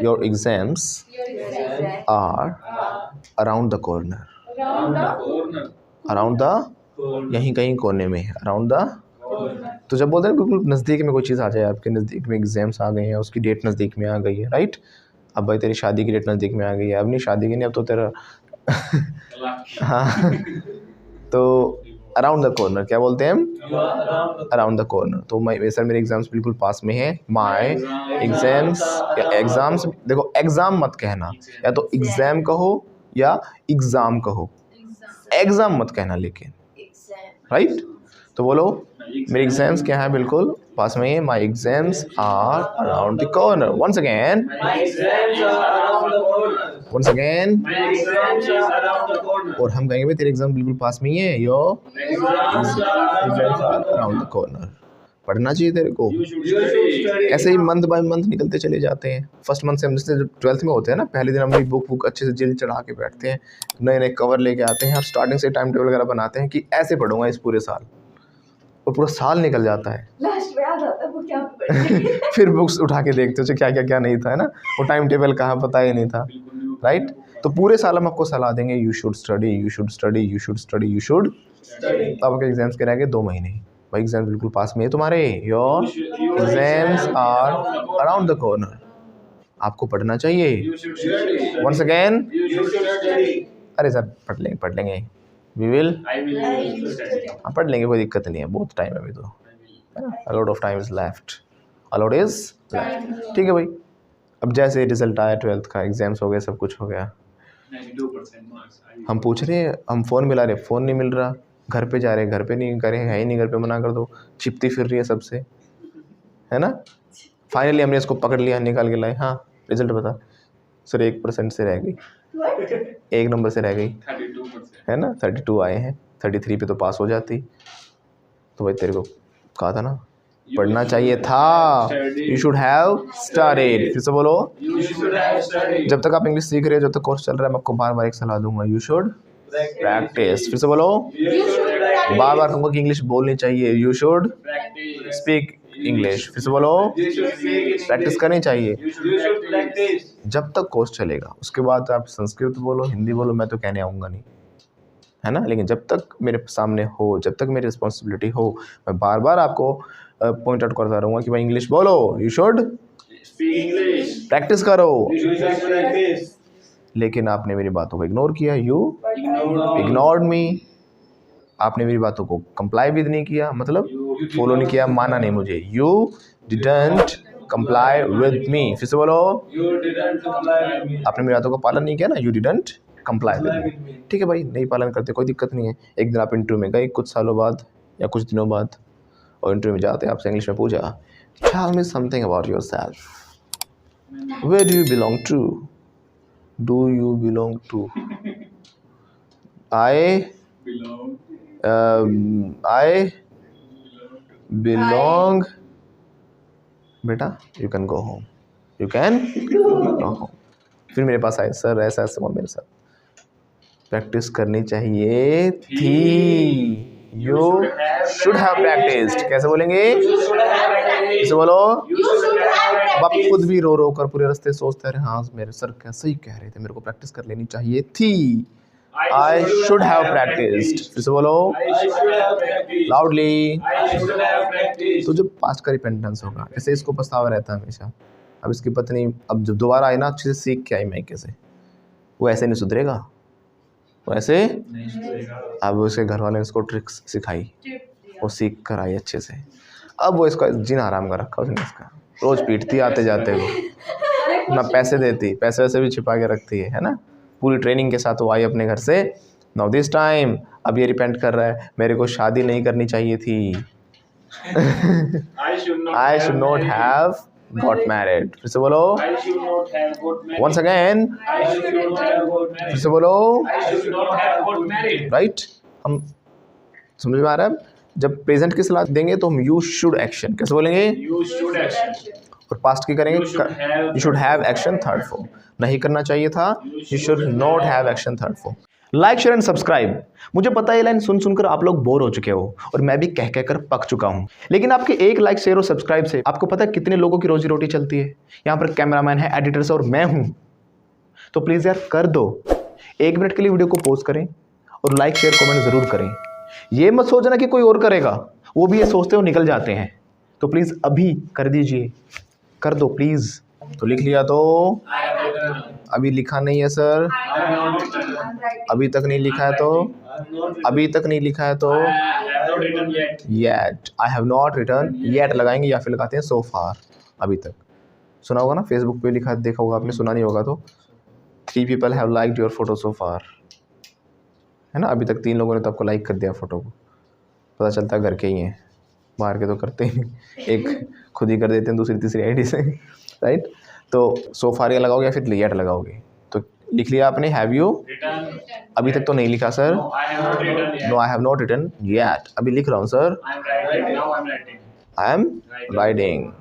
Your exams are around the corner. Around the, यहीं कहीं कोने में, अराउंड द। तो जब बोलते हैं बिल्कुल नज़दीक में कोई चीज़ आ जाए, आपके नज़दीक में एग्जाम्स आ गए हैं, उसकी डेट नज़दीक में आ गई है, राइट? अब भाई तेरी शादी की डेट नज़दीक में आ गई है, अब नहीं शादी की नहीं, अब तो तेरा हाँ तो अराउंड द कॉर्नर क्या बोलते हैं हम? Around the corner. तो मैं सर मेरे एग्ज़ाम्स बिल्कुल पास में है, माय एग्ज़ाम्स, या एग्ज़ाम्स, देखो एग्ज़ाम मत कहना, या तो एग्ज़ाम कहो या एग्ज़ाम कहो, एग्ज़ाम मत कहना लेकिन, राइट? तो बोलो मेरे एग्जाम्स क्या है बिल्कुल पास में है, my exams are around the corner. Once again, once again. और हम कहेंगे भाई तेरे एग्जाम बिल्कुल पास में ही है, your exams are around the corner. पढ़ना चाहिए तेरे को। ऐसे ही मंथ बाय मंथ निकलते चले जाते हैं। फर्स्ट मंथ से हम जैसे जब 12th में होते हैं ना, पहले दिन हम भी बुक अच्छे से जेल चढ़ा के बैठते हैं, नए नए कवर लेके आते हैं और स्टार्टिंग से टाइम टेबल वगैरह बनाते हैं कि ऐसे पढ़ूंगा इस पूरे साल, और पूरा साल निकल जाता है। लास्ट में याद आता है वो क्या पढ़ी। फिर बुक्स उठा के देखते हो क्या क्या क्या नहीं था, है ना? वो टाइम टेबल कहाँ पता ही नहीं था, राइट? तो पूरे साल हम आपको सलाह देंगे you should study, you should study, you should study, you should. अब आपके एग्जाम्स के रह गए 2 महीने, भाई एग्जाम बिल्कुल पास में है तुम्हारे, your exams are around the corner. आपको पढ़ना चाहिए। वंस अगेन, अरे सर पढ़ लेंगे वी विल, हाँ पढ़ लेंगे, कोई दिक्कत नहीं है, बहुत टाइम है अभी तो, है ना? A lot of time is left, a lot is left. ठीक है भाई, अब जैसे रिजल्ट आया 12th का, एग्जाम्स हो गए, सब कुछ हो गया, 92% मार्क्स। हम पूछ रहे हैं, हम फ़ोन मिला रहे, फ़ोन नहीं मिल रहा, घर पे जा रहे हैं, घर पे नहीं करें, है ही नहीं घर पे, मना कर दो, चिपती फिर रही है सबसे, है ना? फाइनली हमने इसको पकड़ लिया, निकाल के लाए, हाँ रिजल्ट बता सर, 1% से रह गई, 1 नंबर से रह गई, 32%। है ना? 32 आए हैं, 33 पे तो पास हो जाती। तो भाई तेरे को कहा था ना पढ़ना चाहिए था, यू शुड हैव स्टडीड। फिर से बोलो, जब तक आप इंग्लिश सीख रहे हो, जब तक कोर्स चल रहा है, मैं आपको बार बार एक सलाह दूंगा, यू शुड प्रैक्टिस। फिर से बोलो, बार बार कहूँगा कि इंग्लिश बोलनी चाहिए, यू शुड स्पीक इंग्लिश। फिर से बोलो, प्रैक्टिस करनी चाहिए जब तक कोर्स चलेगा। उसके बाद आप संस्कृत बोलो, हिंदी बोलो, मैं तो कहने आऊँगा नहीं, है ना? लेकिन जब तक मेरे सामने हो, जब तक मेरी रिस्पॉन्सिबिलिटी हो, मैं बार बार आपको पॉइंट आउट करता रहूँगा कि भाई इंग्लिश बोलो, यू शुड प्रैक्टिस करो। लेकिन आपने मेरी बातों को इग्नोर किया, यू इग्नोर्ड मी। आपने मेरी बातों को कंप्लाई भी नहीं किया, मतलब फॉलो नहीं किया, माना नहीं मुझे, you didn't comply with me. फिर से बोलो, आपने मेरी बातों का पालन नहीं किया ना, you didn't comply with me. ठीक है भाई, नहीं पालन करते कोई दिक्कत नहीं है। एक दिन आप इंटरव्यू में गए कुछ सालों बाद या कुछ दिनों बाद, और इंटरव्यू में जाते आपसे इंग्लिश में पूछा, tell me something about yourself, Where do you belong to? Do you belong to? I belong. बेटा you can go home. You can go home. फिर मेरे पास आए सर ऐसा ऐसा हुआ मेरे साथ, प्रैक्टिस करनी चाहिए थी। You should have practiced. कैसे बोलेंगे? कैसे बोलो? बाप खुद भी रो रो कर पूरे रास्ते सोचते रहे, हाँ मेरे सर क्या सही कह रहे थे, मेरे को प्रैक्टिस कर लेनी चाहिए थी। I should have practiced. फिर से बोलो loudly. तो जब पास्ट का रिपेंटेंस होगा, ऐसे इसको पछतावा रहता है हमेशा। अब इसकी पत्नी अब जब दोबारा आई ना, अच्छे से सीख के आई मायके से, वो ऐसे नहीं सुधरेगा, वो ऐसे अब उसके घर वाले ने इसको ट्रिक्स सिखाई, वो सीख कर आई अच्छे से। अब वो इसका जीना आराम कर रखा उसने, इसका रोज पीटती आते जाते वो, ना पैसे देती, पैसे वैसे भी छिपा के रखती है ना, पूरी ट्रेनिंग के साथ वो आई अपने घर से। नाउ दिस टाइम अब ये रिपेंट कर रहा है, मेरे को शादी नहीं करनी चाहिए थी। I should not have got married. फिर से बोलो once again. फिर से बोलो राइट। हम समझ में आ रहा है? जब प्रेजेंट की सलाह देंगे तो हम यू शुड एक्शन कैसे बोलेंगे? और पास्ट की करेंगे you should have action third form. नहीं करना चाहिए था, you should not have action third form. Like share and subscribe. मुझे पता है ये लाइन सुन सुनकर आप लोग बोर हो चुके हो और मैं भी कह कहकर पक चुका हूँ, लेकिन आपके एक लाइक शेयर और सब्सक्राइब से आपको पता है कितने लोगों की रोजी रोटी चलती है। यहाँ पर कैमरामैन है, एडिटर्स और मैं हूँ, तो प्लीज़ यार कर दो, 1 मिनट के लिए वीडियो को पॉज करें और लाइक शेयर कमेंट ज़रूर करें। ये मत सोचना कि कोई और करेगा, वो भी ये सोचते हो निकल जाते हैं, तो प्लीज़ अभी कर दीजिए, कर दो प्लीज़। तो लिख लिया तो अभी लिखा नहीं है सर, अभी तक नहीं लिखा है तो अभी तक नहीं लिखा है तो yet, I have not return yet लगाएंगे या फिर लगाते हैं सो फार। अभी तक सुना होगा ना, फेसबुक पे लिखा देखा होगा आपने, सुना नहीं होगा तो 3 people have liked your photo so far, है ना। अभी तक 3 लोगों ने तो आपको लाइक कर दिया फोटो को, पता चलता है घर के ही हैं, बाहर के तो करते ही नहीं, एक खुद ही कर देते हैं दूसरी तीसरी आईडी से, राइट। तो सो फार ये लगाओगे या फिर येट लगाओगे। तो लिख लिया आपने हैव यू, अभी तक तो नहीं लिखा sir, no I have not written yet, अभी लिख रहा हूँ सर, आई एम राइटिंग।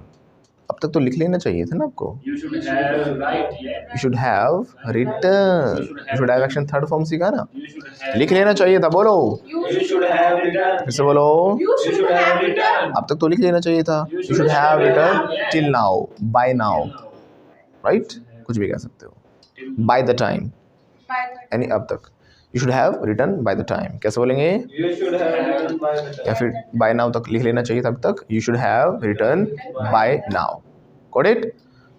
अब तक तो लिख लेना चाहिए था ना आपको, you should have written, you should have action third form सीखा ना, लिख लेना चाहिए था। बोलो फिर से बोलो, अब तक तो लिख लेना चाहिए था, you should have written till now, by now, right, कुछ भी कह सकते हो, बाय द टाइम, यानी अब तक। You should have written by the time कैसे बोलेंगे? या फिर बाय नाउ तक लिख लेना चाहिए था अब तक, you should have written by now, got it.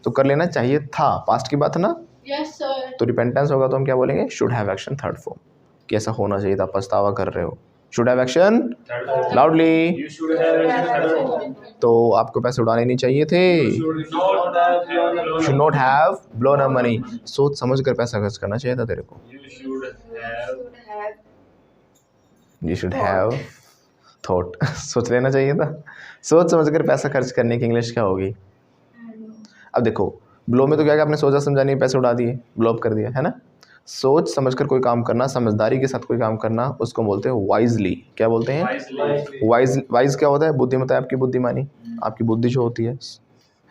तो कर लेना चाहिए था, पास्ट की बात है ना। Yes sir. तो रिपेंटेंस होगा तो हम क्या बोलेंगे? Should have action third form, कि ऐसा होना चाहिए था, पछतावा कर रहे हो, शुड हैव एक्शन लाउडली। तो आपको पैसे उड़ाने नहीं चाहिए थे, should not have blown up money, सोच समझ कर पैसा खर्च करना चाहिए था तेरे को, यू शुड हैव थॉट, सोच लेना चाहिए था, सोच समझ कर पैसा खर्च करने की इंग्लिश क्या होगी? अब देखो ब्लो में तो क्या आपने सोचा समझा नहीं, पैसे उड़ा दिए, ब्लो अप कर दिया, है ना। सोच समझकर कोई काम करना, समझदारी के साथ कोई काम करना, उसको बोलते हैं वाइजली। क्या बोलते हैं? वाइज क्या होता है? बुद्धिमत्ता, आपकी बुद्धिमानी, आपकी बुद्धि जो होती है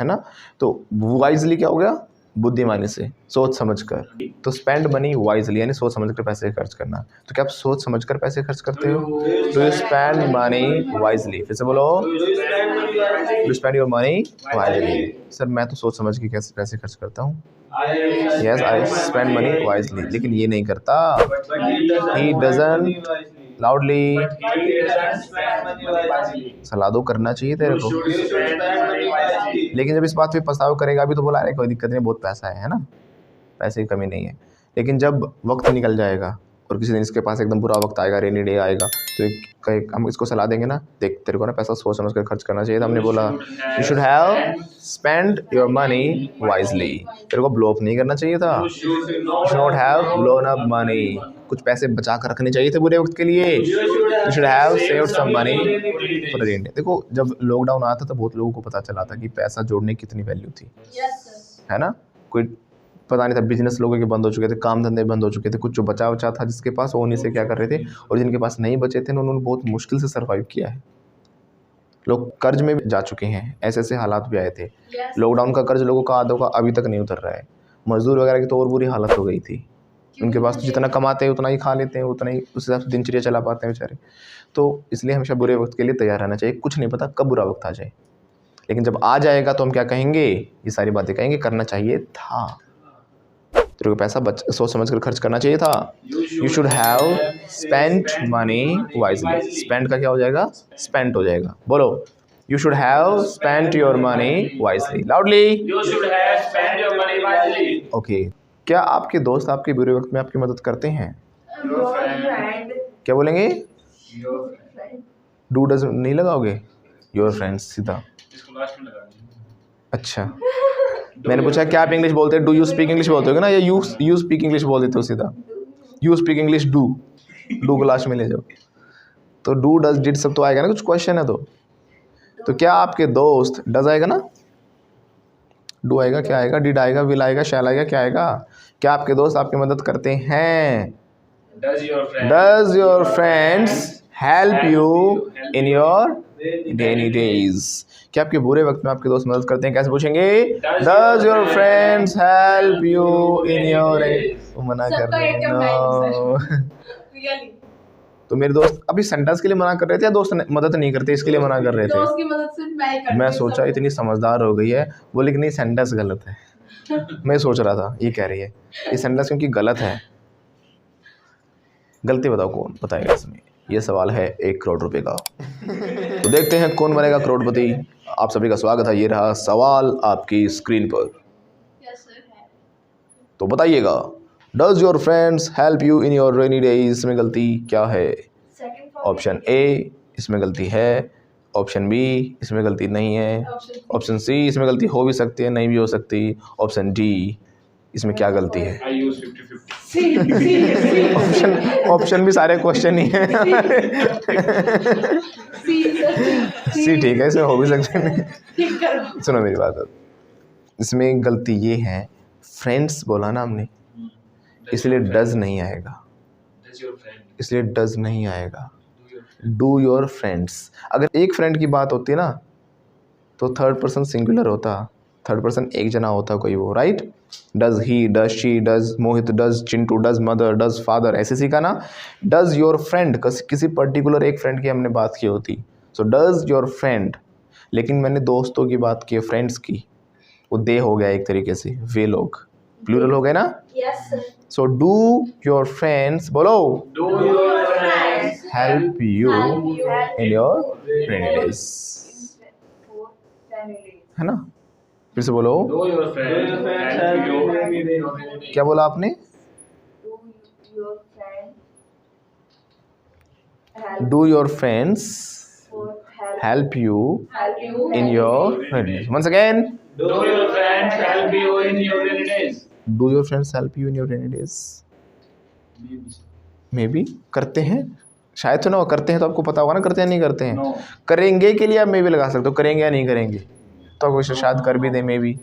ना। तो वाइजली क्या हो गया? बुद्धिमानी से, सोच समझकर। तो स्पेंड मनी वाइजली, यानी सोच समझकर पैसे खर्च करना। तो क्या आप सोच समझकर पैसे खर्च करते हो? Do you spend money wisely? फिर से बोलो, do spend your money wisely. Sir मैं तो सोच समझ के कैसे पैसे खर्च करता हूँ, yes I spend money wisely, लेकिन ये नहीं करता, ही डजंट लाउडली। सलाह दो, करना चाहिए तेरे को, लेकिन जब इस बात पे पछतावा करेगा, अभी तो बोला अरे कोई दिक्कत नहीं, बहुत पैसा है ना, पैसे की कमी नहीं है, लेकिन जब वक्त निकल जाएगा और किसी दिन इसके पास एकदम बुरा वक्त आएगा, रेनी डे आएगा, तो हम इसको सलाह देंगे ना, देख तेरे को ना पैसा सोच समझ कर खर्च करना चाहिए था, हमने बोला you should have spend your money wisely, तेरे को ब्लो अप नहीं करना चाहिए था, you should not have blown up money, कुछ पैसे बचा कर रखने चाहिए थे बुरे वक्त के लिए, you should have saved some money for rainy day. देखो जब लॉकडाउन आया था तो बहुत लोगों को पता चला था कि पैसा जोड़ने की कितनी वैल्यू थी, है ना। कोई पता नहीं था, बिजनेस लोगों के बंद हो चुके थे, काम धंधे बंद हो चुके थे, कुछ जो बचा बचा था जिसके पास वो उन्हीं से क्या कर रहे थे, और जिनके पास नहीं बचे थे उन्होंने बहुत मुश्किल से सर्वाइव किया है। लोग कर्ज में भी जा चुके हैं, ऐसे ऐसे हालात भी आए थे। लॉकडाउन का कर्ज लोगों का आधों का अभी तक नहीं उतर रहा है। मजदूर वगैरह की तो और बुरी हालत हो गई थी, उनके पास तो जितना कमाते हैं उतना ही खा लेते हैं, उतना ही उस हिसाब से दिनचर्या चला पाते हैं बेचारे। तो इसलिए हमेशा बुरे वक्त के लिए तैयार रहना चाहिए, कुछ नहीं पता कब बुरा वक्त आ जाए, लेकिन जब आ जाएगा तो हम क्या कहेंगे, ये सारी बातें कहेंगे करना चाहिए था, तेरे को पैसा सोच समझ कर खर्च करना चाहिए था। You should have spent money wisely. Spend का क्या हो जाएगा, स्पेंट हो जाएगा। बोलो, you should have spent your money wisely, loudly. You should have spent your money wisely. Okay, क्या आपके दोस्त आपके बुरे वक्त में आपकी मदद करते हैं? Your friend. क्या बोलेंगे? Your friend. डू डज नहीं लगाओगे, योर फ्रेंड्स सीधा। इसको लास्ट में लगा दीजिए। अच्छा, मैंने पूछा क्या आप इंग्लिश बोलते हैं, डू यू स्पीक इंग्लिश बोलते हो ना, या यू स्पीक इंग्लिश बोल देते हो सीधा? यू स्पीक इंग्लिश, डू को लास्ट में ले जाओ। तो डू डज डिड सब तो आएगा ना, कुछ क्वेश्चन है तो क्या आपके दोस्त, डज आएगा ना, डू आएगा, क्या आएगा, डिड आएगा, विल आएगा, शैल आएगा, क्या आएगा? क्या आपके दोस्त आपकी मदद करते हैं? Does your friends help you in your rainy days? क्या आपके बुरे वक्त में आपके दोस्त मदद करते हैं? कैसे पूछेंगे? Does your friends help you in your वो मना कर रहे हैं no. Really. तो मेरे दोस्त अभी सेंटेंस के लिए मना कर रहे थे या दोस्त मदद नहीं करते इसके लिए मना कर रहे थे? दोस्त की मदद सिर्फ मैं ही करती मैं हूँ, सोचा सब। इतनी समझदार हो गई है, बोले कि नहीं सेंटेंस गलत है। मैं सोच रहा था ये कह रही है ये सेंटेंस क्योंकि गलत है। गलती बताओ कौन बताएगा इसमें, ये सवाल है 1 करोड़ रुपए का। तो देखते हैं कौन बनेगा करोड़पति। आप सभी का स्वागत है, ये रहा सवाल आपकी स्क्रीन पर। Yes, sir, है। तो बताइएगा, does your friends help you in your rainy days, इसमें गलती क्या है? Second for ऑप्शन ए इसमें गलती है, ऑप्शन बी इसमें गलती नहीं है, ऑप्शन सी इसमें गलती हो भी सकती है नहीं भी हो सकती, ऑप्शन डी इसमें क्या गलती है? I use 50-50. ऑप्शन भी सारे क्वेश्चन ही हैं। सी ठीक है, इसमें हो भी सकते हैं। ठीक करो। सुनो मेरी बात, इसमें गलती ये है, फ्रेंड्स बोला ना हमने, इसलिए डज नहीं आएगा, Does your friend इसलिए डज नहीं आएगा। do your friend? Do your friends, अगर एक फ्रेंड की बात होती ना तो थर्ड पर्सन सिंगुलर होता, थर्ड पर्सन एक जना होता कोई वो, right? Does he, does she, does Mohit, does Chintu, does mother, does father, ऐसे सीखा ना। डज योर फ्रेंड, किसी पर्टिकुलर एक फ्रेंड की हमने बात की होती, सो डज योर फ्रेंड। लेकिन मैंने दोस्तों की बात की, फ्रेंड्स की, वो दे हो गया एक तरीके से, वे लोग प्लूरल हो गए ना। Yes, sir. So do your friends, बोलो, Do your friends help you in your rainy days, है ना? फिर से बोलो, do your friends help you in your rainy days? क्या बोला आपने? Do your friends help you in your rainy days, once again, Do your friends help you in your rainy days? Do your friends help you in your rainy days. Maybe करते हैं शायद, तो ना करते हैं तो आपको पता होगा ना, करते हैं नहीं करते हैं। No. करेंगे के लिए आप मे भी लगा सकते हो, करेंगे या नहीं करेंगे तो आपको शायद कर भी दे, मे भी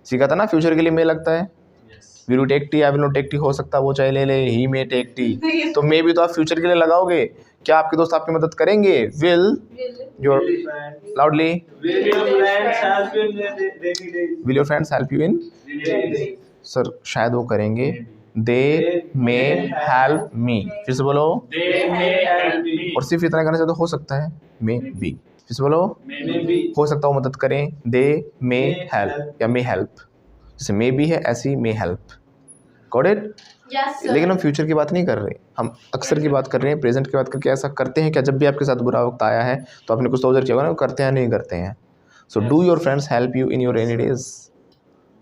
सीखा था ना, फ्यूचर के लिए मे लगता है। Yes. Will you take tea, I will not take tea हो सकता है, वो चाहे ले ले, ही मे टेक टी, तो मे भी तो आप फ्यूचर के लिए लगाओगे। क्या आपके दोस्त आपकी मदद करेंगे? Will your, loudly, Will your friends help you in the rainy days? Will your friends help you in, Rainy days. Sir शायद वो करेंगे। दे मे हेल्प मी, फिर से बोलो, They may help me. और सिर्फ इतना करने से तो हो सकता है, मे बी, फिर से बोलो, Maybe. हो सकता है वो मदद करें। दे मे हेल्प या मे हेल्प, जैसे मे बी है ऐसी may help, got it? Yes, sir. लेकिन हम फ्यूचर की बात नहीं कर रहे, हम अक्सर की बात कर रहे हैं, प्रेजेंट की बात करके ऐसा करते हैं क्या? जब भी आपके साथ बुरा वक्त आया है तो आपने कुछ तो ऑब्जर्व किया होगा ना, वो करते हैं नहीं करते हैं। So do your friends help you in your rainy days,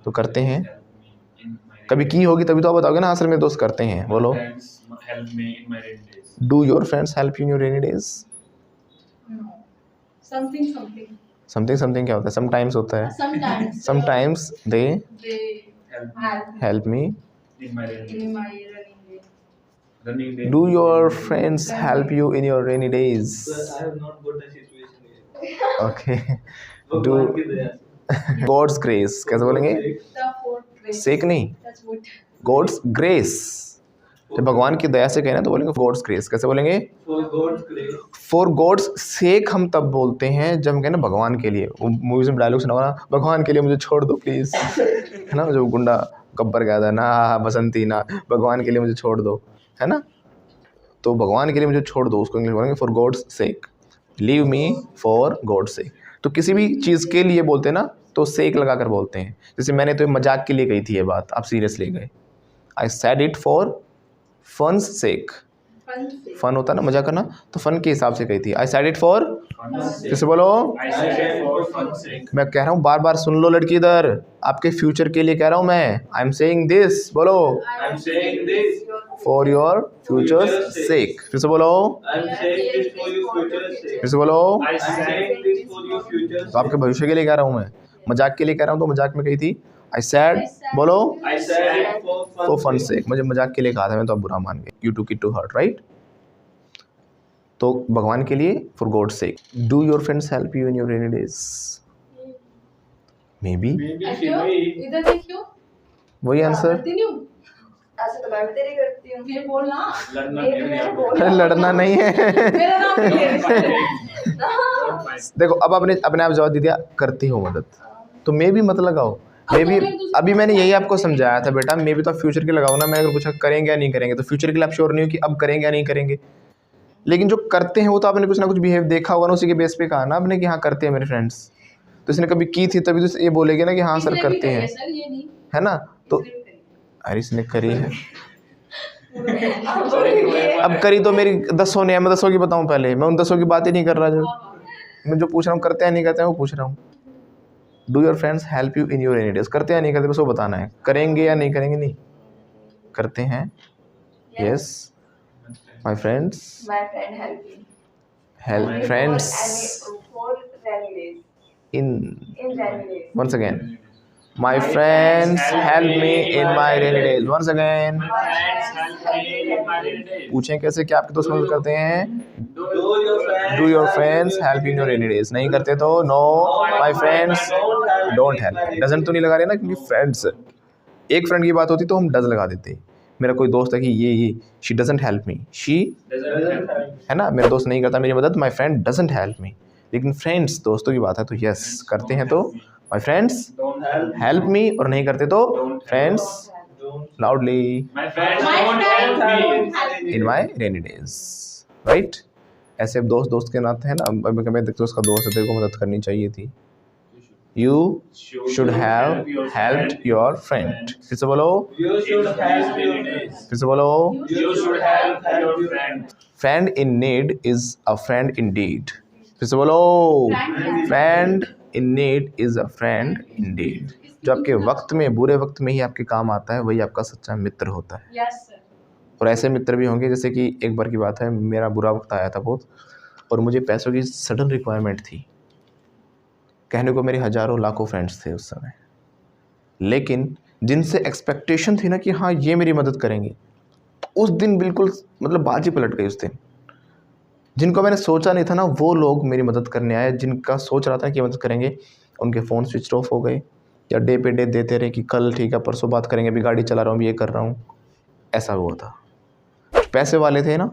तो करते हैं। In my कभी की होगी तभी तो आप बताओगे ना, असल में दोस्त करते हैं, बोलो। friends help me in my rainy days. Do your friends help you in your rainy days. No. Something. Something something क्या होता है? समटाइम्स होता है, Sometimes. Sometimes they They Help me help help me. in my rainy days. in my running day. Running day. Do your friends help you in your rainy days. Sir, I have not got a situation yet. Okay, भगवान की दया से। God's grace कैसे बोलेंगे? The fourth grace. सेक नहीं, That's what. God's grace. जब भगवान की दया से कहना तो बोलेंगे गॉड्स ग्रेस। कैसे बोलेंगे? For God's grace. For God's sake हम तब बोलते हैं जब हम कहना भगवान के लिए। वो मूवीज में डायलॉग सुना होगा ना, भगवान के लिए मुझे छोड़ दो प्लीज, है ना, जो गुंडा गब्बर कहता है ना, बसंती ना, भगवान के लिए मुझे छोड़ दो, है ना। तो भगवान के लिए मुझे छोड़ दो, उसको इंग्लिश बोलेंगे for God's sake, leave me for God's sake. तो किसी भी चीज़ के लिए बोलते हैं ना तो सेक लगा कर बोलते हैं। जैसे मैंने तो मजाक के लिए कही थी ये बात, आप सीरियस ले गए। I said it for fun's sake. Fun thing. Fun होता है ना मजाक करना, तो फन के हिसाब से कही थी। आई सेड इट फॉर, किसे बोलो? I said for fun's sake. मैं कह रहा हूँ बार बार सुन लो लड़की, इधर आपके फ्यूचर के लिए कह रहा हूँ मैं। आई एम सेइंग दिस, बोलो, I'm saying this for your future's sake. फिर से बोलो, I'm saying this for your future's sake. फिर से बोलो। I I'm said saying this for your future's तो आपके भविष्य के लिए कह रहा हूँ मैं, मजाक के लिए कह रहा हूँ तो मजाक में कही थी। आई सैड, बोलो, sake. I said it for fun sake. मुझे मजाक के लिए कहा था मैं, तो आप बुरा मान गए। You took it to heart, right? तो भगवान के लिए for God's sake. Do your friends help you in your rainy days? Maybe maybe she क्यों? may. इधर देखियो। वही आंसर। करती नहीं हूँ। ऐसे तो मैं भी तेरी करती हूँ। फिर बोलना। लड़ना ये भी नहीं मैंने है। बोला। अरे लड़ना नहीं है। मेरा नाम नहीं ले रही। Don't fight. देखो अब आपने अपने आप जवाब दे दिया, करती हो मदद, तो मे भी मत लगाओ। मे भी अभी मैंने यही आपको समझाया था बेटा, मे भी तो आप फ्यूचर के लगाओ ना। मैंने अगर पूछा करेंगे या नहीं करेंगे, तो फ्यूचर के लिए आप श्योर नहीं हो कि अब करेंगे या नहीं करेंगे। लेकिन जो करते हैं वो तो आपने कुछ ना कुछ बिहेव देखा होगा ना, उसी के बेस पे कहा ना आपने कि हाँ करते हैं मेरे फ्रेंड्स। तो इसने कभी की थी तभी तो ये बोलेगे ना कि हाँ सर इसने भी करते कही है, हैं, सर ये नहीं। है ना। तो इसने भी कही। अरे इसने करी है, अब बोलिए। अब करी तो मेरी 10 होने हैं, मैं 10 की बताऊँ पहले? मैं उन 10 की बात ही नहीं कर रहा, जो मैं जो पूछ रहा हूँ करते हैं नहीं करते हैं वो पूछ रहा हूँ। Do your friends help you in your rainy days? करते हैं नहीं करते, बस वो बताना है। करेंगे या नहीं करेंगे? नहीं करते हैं। Yes my friends My friend help me. Help friends For rainy days. In In rainy days. once again my friends help me in my rainy days once again। My friends help me in my rainy days. पूछें कैसे, क्या आपके दोस्त मदद करते हैं? Do Do your friends your friends help in your rainy days? नहीं करते तो no my friends don't help। Doesn't तो नहीं लगा रहे ना, क्योंकि फ्रेंड्स, एक फ्रेंड की बात होती तो हम डज लगा देते। मेरा कोई दोस्त है कि ये she doesn't help me, she, Doesn't help me. है ना, मेरा दोस्त नहीं करता मेरी मदद, my friend doesn't help me. लेकिन फ्रेंड्स दोस्तों की बात है तो यस करते हैं तो my friends Don't help. Help me, और नहीं करते तो friends don't loudly My friends My don't friends help me. don't help me. In my rainy days, right. ऐसे अब दोस्त के नाते है ना, अब मैं देखते उसका दोस्त है, तेरे को मदद करनी चाहिए थी। You should have helped your friend. फिर से बोलो, you should help your फिर से बोलो। You should help your friend. Friend in need is a friend in deed. फिर से बोलो, friend in need is a friend in deed. जो आपके वक्त में, बुरे वक्त में ही आपके काम आता है, वही आपका सच्चा मित्र होता है। Yes sir. और ऐसे मित्र भी होंगे, जैसे कि एक बार की बात है, मेरा बुरा वक्त आया था बहुत, और मुझे पैसों की सडन रिक्वायरमेंट थी। कहने को मेरे हज़ारों लाखों फ्रेंड्स थे उस समय, लेकिन जिनसे एक्सपेक्टेशन थी ना कि हाँ ये मेरी मदद करेंगे, उस दिन बिल्कुल मतलब बाजी पलट गई उस दिन। जिनको मैंने सोचा नहीं था ना, वो लोग मेरी मदद करने आए। जिनका सोच रहा था कि मदद करेंगे, उनके फ़ोन स्विच ऑफ हो गए, या डे पे डे देते रहे कि कल ठीक है, परसों बात करेंगे, अभी गाड़ी चला रहा हूँ, अभी ये कर रहा हूँ। ऐसा हुआ था। पैसे वाले थे ना,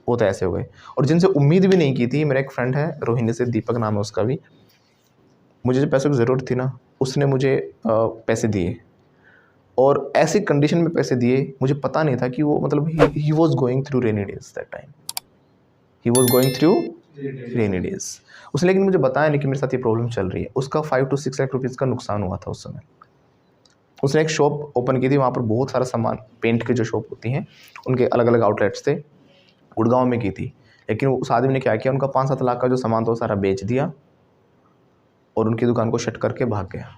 वो तो ऐसे हो गए। और जिनसे उम्मीद भी नहीं की थी, मेरा एक फ्रेंड है रोहिणी से, दीपक नाम है उसका भी, मुझे जब पैसों की ज़रूरत थी ना, उसने मुझे पैसे दिए, और ऐसी कंडीशन में पैसे दिए, मुझे पता नहीं था कि वो मतलब he was going through rainy days that time, he was going through rainy days. उसने लेकिन मुझे बताया नहीं कि मेरे साथ ये प्रॉब्लम चल रही है। उसका 5 to 6 लाख रुपीज़ का नुकसान हुआ था उस समय। उसने एक शॉप ओपन की थी, वहाँ पर बहुत सारा सामान, पेंट की जो शॉप होती हैं उनके अलग अलग आउटलेट्स थे, गुड़गांव में की थी। लेकिन उस आदमी ने क्या किया, उनका 5-7 लाख का जो सामान था वो सारा बेच दिया, और उनकी दुकान को शट करके भाग गया।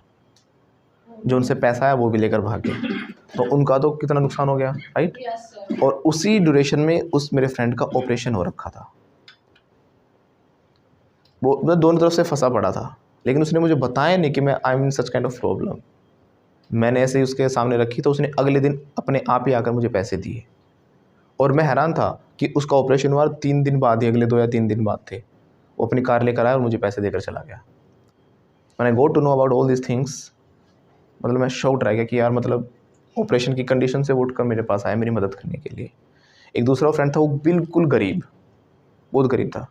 जो उनसे पैसा है वो भी लेकर भाग गया। तो उनका तो कितना नुकसान हो गया, राइट। Yes sir. और उसी ड्यूरेशन में उस मेरे फ्रेंड का ऑपरेशन हो रखा था। वो मैं दोनों तरफ से फंसा पड़ा था, लेकिन उसने मुझे बताया नहीं कि मैं I am in such kind of problem. मैंने ऐसे ही उसके सामने रखी, तो उसने अगले दिन अपने आप ही आकर मुझे पैसे दिए। और मैं हैरान था कि उसका ऑपरेशन हुआ 3 दिन बाद ही, अगले 2 या 3 दिन बाद थे, वो अपनी कार लेकर आया और मुझे पैसे देकर चला गया। When I got to know about all this things, मतलब मैं शॉक्ड रह गया कि यार मतलब ऑपरेशन की कंडीशन से वो उठकर मेरे पास आया मेरी मदद करने के लिए। एक दूसरा फ्रेंड था, वो बिल्कुल गरीब, बहुत गरीब था,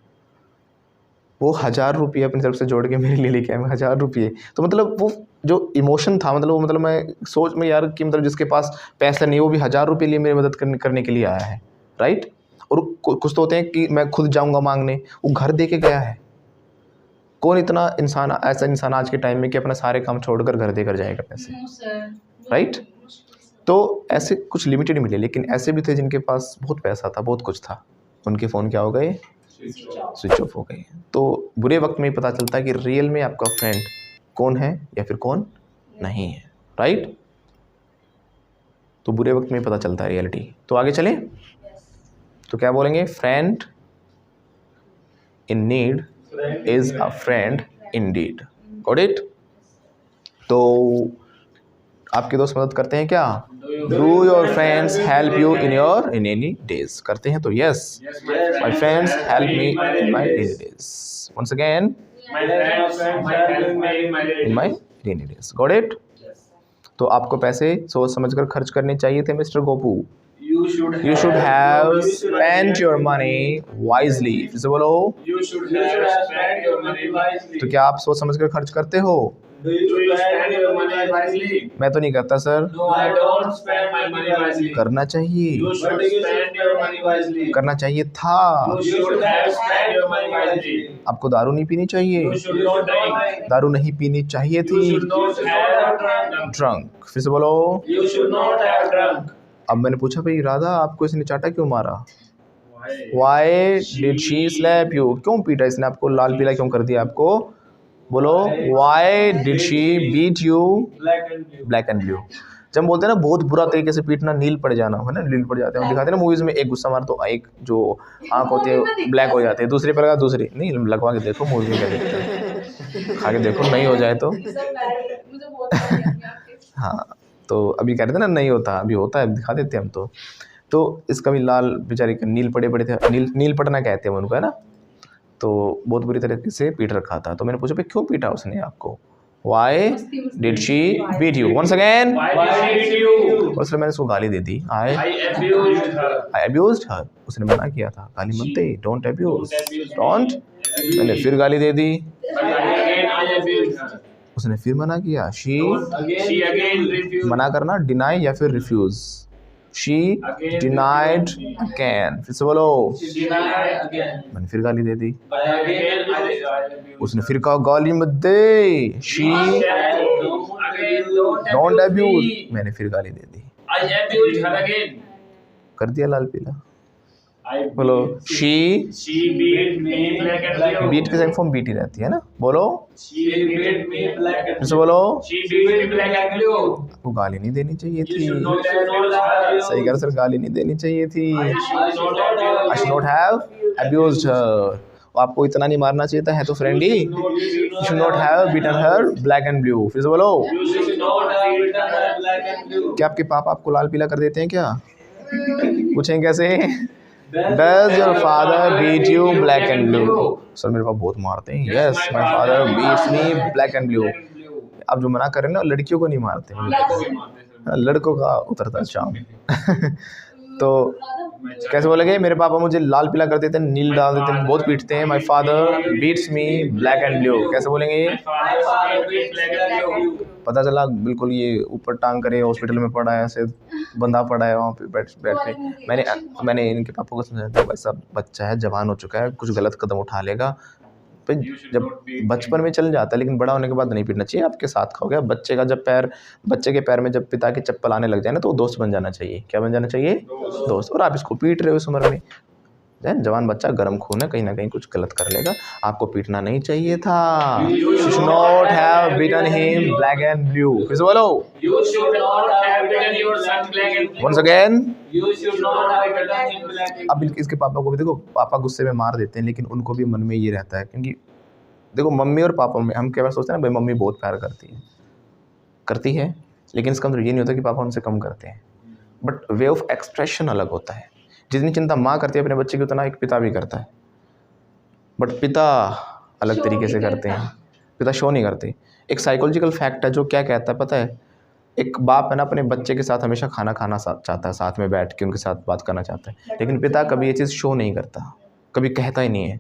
वो 1000 रुपये अपनी तरफ से जोड़ के मेरे लिए लेके आया। मैं 1000 रुपये, तो मतलब वो जो इमोशन था, मतलब वो मतलब मैं सोच में यार कि मतलब जिसके पास पैसा नहीं वो भी 1000 रुपये लिए मेरी मदद करने के लिए आया है, राइट। और कुछ तो होते हैं कि मैं खुद जाऊंगा मांगने, वो घर दे के गया है। कौन इतना इंसान, ऐसा इंसान आज के टाइम में कि अपना सारे काम छोड़कर घर देकर जाएगा पैसे, No, sir. राइट। तो ऐसे कुछ लिमिटेड मिले, लेकिन ऐसे भी थे जिनके पास बहुत पैसा था, बहुत कुछ था, उनके फ़ोन क्या हो गए, स्विच ऑफ हो गए। तो बुरे वक्त में ही पता चलता है कि रियल में आपका फ्रेंड कौन है या फिर कौन नहीं है, राइट। तो बुरे वक्त में ही पता चलता है रियलिटी। तो आगे चलें, तो क्या बोलेंगे, friend in need is a friend indeed, got it. तो आपके दोस्त मदद करते हैं क्या, do your friends help you in your in any days, करते हैं तो yes, my friends help me in my rainy days, once again My friends help me in my in my rainy days, got it. तो आपको पैसे सोच समझ कर खर्च करने चाहिए थे mister Gopu. You You should have spent your money wisely, फिर से बोलो। You should have spent your money wisely. तो क्या आप सोच समझ कर खर्च करते हो? Do you spend your money wisely? मैं तो नहीं करता sir. No, I don't spend my money wisely. करना चाहिए, You should spend your money wisely. करना चाहिए था। You should have spent your money wisely. आपको दारू नहीं पीनी चाहिए, You should not drink. दारू नहीं पीनी चाहिए You थी। should not have drunk. Drunk, फिर से बोलो। You should not have drunk. अब मैंने पूछा भाई राधा आपको इसने चाटा क्यों मारा? Why? Y did she slap you, क्यों पीटा इसने आपको, लाल पीला क्यों कर दिया आपको? बोलो, why did she beat you Black and blue. Black and blue. जब हम बोलते हैं ना बहुत बुरा तरीके से पीटना, नील पड़ जाना, है ना, नील पड़ जाते हैं, हम दिखाते हैं ना मूवीज में, एक गुस्सा मार तो एक जो आंख होती है ब्लैक हो जाती है, दूसरी पर लगा दूसरी नहीं, लगवा के देखो मूवी में क्या देखते हैं, खा के देखो नहीं हो जाए तो। मुझे बहुत अच्छी लगी आपके। हाँ, तो अभी कह रहे थे ना नहीं होता, अभी होता है, दिखा देते हैं हम तो इसका भी लाल बेचारी का नील पड़े पड़े थे, नील पड़ना कहते हैं उनको, है ना। तो बहुत बुरी तरीके से पीट रखा था। तो मैंने पूछा भाई क्यों पीटा उसने आपको, why did she beat you, once again. Why did she beat you? और मैंने उसको गाली दे दी, I abused her. I abused her, उसने मना किया था गाली मत दे, डोंट अब्यूज, डोंट। मैंने फिर गाली दे दी, But again I abused her. उसने फिर मना किया, शी, She again refused. मना करना डिनाई या फिर रिफ्यूज, शी डिनाइड अगेन, फिर से बोलो। She denied again. मैंने फिर गाली दे दी, But again I abused. उसने फिर कहा गाली मत दे, शी डोंट अब्यूज, मैंने फिर गाली दे दी, I abused her again. कर दिया लाल पीला। I बोलो, she She beat me black and blue. Beat की सेकंड फॉर्म बीट ही रहती है ना, बोलो। She beat me black and फिर से बोलो, She beat me black and blue. आपको गाली नहीं देनी चाहिए You थी, should not have abused. सही कर सर, गाली नहीं देनी चाहिए थी, I should not have I abused. Should not have abused her, आपको इतना नहीं मारना चाहिए था, है तो फ्रेंड ही, you should not have beaten her black and blue, फिर से बोलो। You should not have beaten her black and blue. क्या आपके पापा आपको लाल पीला कर देते हैं क्या? पूछें कैसे? Does your father beat you black and blue? Sir मेरे पापा बहुत मारते हैं, yes my father beats me black and blue। अब जो मना कर रहे हैं ना, लड़कियों को नहीं मारते, लड़कों का उतरता चाम। तो कैसे बोलेंगे, मेरे पापा मुझे लाल पीला कर देते हैं, नील डाल देते हैं, बहुत पीटते हैं, my father beats me black and blue, कैसे बोलेंगे? Father beat black and blue. पता चला बिल्कुल ये ऊपर टांग करे हॉस्पिटल में पड़ा है, ऐसे बंधा पड़ा है वहाँ पे बैठ के। मैंने इनके पापा को समझाया था, भाई साहब बच्चा है, जवान हो चुका है, कुछ गलत कदम उठा लेगा, भाई जब बचपन में चल जाता है, लेकिन बड़ा होने के बाद नहीं पीटना चाहिए। आपके साथ खाओगे, बच्चे के पैर में जब पिता के चप्पल आने लग जाए ना, तो वो दोस्त बन जाना चाहिए। क्या बन जाना चाहिए? दोस्त। और आप इसको पीट रहे हो इस उम्र में, जवान बच्चा गर्म खून है, कहीं ना कहीं कुछ गलत कर लेगा, आपको पीटना नहीं चाहिए था। You should not have beaten him black and blue, फिर से बोलो। You should not have beaten your son black and blue. Once again। You should not have beaten him black and blue. अब इसके पापा को भी देखो, पापा गुस्से में मार देते हैं, लेकिन उनको भी मन में ये रहता है, क्योंकि देखो मम्मी और पापा में हम कई बार सोचते हैं ना, भाई मम्मी बहुत प्यार करती है, लेकिन इसका मतलब ये नहीं होता कि पापा उनसे कम करते हैं, बट वे ऑफ एक्सप्रेशन अलग होता है। जितनी चिंता माँ करती है अपने बच्चे की, उतना एक पिता भी करता है, बट पिता अलग तरीके से करते हैं। पिता शो नहीं करते। एक साइकोलॉजिकल फैक्ट है जो क्या कहता है पता है, एक बाप है ना अपने बच्चे के साथ हमेशा खाना खाना चाहता है, साथ में बैठ के उनके साथ बात करना चाहता है, लेकिन पिता कभी ये चीज़ शो नहीं करता, कभी कहता ही नहीं है।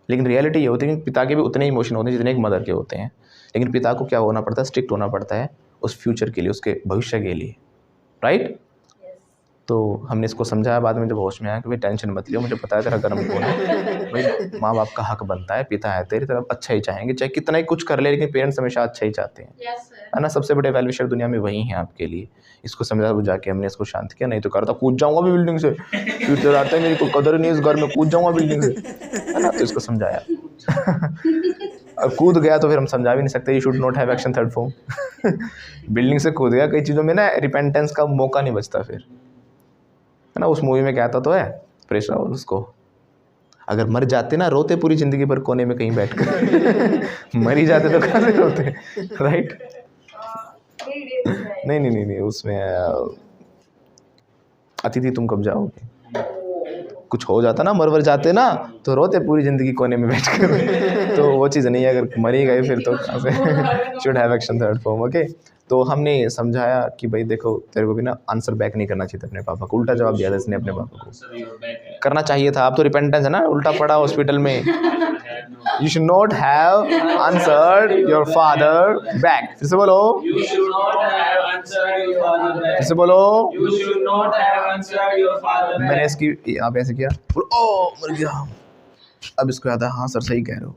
लेकिन रियलिटी ये होती है कि पिता के भी उतने इमोशन होते हैं जितने एक मदर के होते हैं, लेकिन पिता को क्या होना पड़ता है, स्ट्रिक्ट होना पड़ता है उस फ्यूचर के लिए, उसके भविष्य के लिए, राइट। तो हमने इसको समझाया बाद में जब होश में आया कि भाई टेंशन मत लियो, मुझे पता है तेरा गर्म खून है, भाई माँ बाप का हक बनता है, पिता है तेरी तरफ अच्छा ही चाहेंगे, चाहे कितना ही कुछ कर ले, लेकिन पेरेंट्स हमेशा अच्छा ही चाहते हैं, है ना। सबसे बड़े वेल विशर दुनिया में वही हैं आपके लिए। इसको समझा बुझा के हमने इसको शांत किया, नहीं तो करता कूद जाऊंगा भी बिल्डिंग से, फ्यूचर आता है मेरी कोई कदर नहीं, इस घर में कूद जाऊंगा बिल्डिंग से, है ना। तो इसको समझाया और कूद गया तो फिर हम समझा भी नहीं सकते, you should not have action third form. Building से कूद गया, कई चीज़ों में ना रिपेंटेंस का मौका नहीं बचता फिर, है ना। उस मूवी में कहता तो है परेश रावल उसको, अगर मर जाते ना रोते पूरी ज़िंदगी पर कोने में कहीं बैठ कर मर ही जाते तो कहाँ से रोते, राइट। नहीं उसमें अतिथि तुम कब जाओगे, कुछ हो जाता ना, मर जाते ना तो रोते पूरी ज़िंदगी कोने में बैठ कर, तो वो चीज़ नहीं है, अगर मर ही गए फिर तो कहाँ से। Should have action third form, okay. तो हमने समझाया कि भाई देखो तेरे को भी ना आंसर बैक नहीं करना चाहिए था अपने पापा को, उल्टा जवाब दिया था इसने अपने पापा को, करना चाहिए था। आप तो रिपेंटेंस है ना, उल्टा पड़ा हॉस्पिटल में, you should not have answered your father back. फिर से बोलो, You should not have answered your father back. फिर से बोलो, You should not have answered your father back. मैंने इसकी आप ऐसे किया, बोलो ओ मर गया, अब इसको याद है, हाँ सर सही कह रहे हो,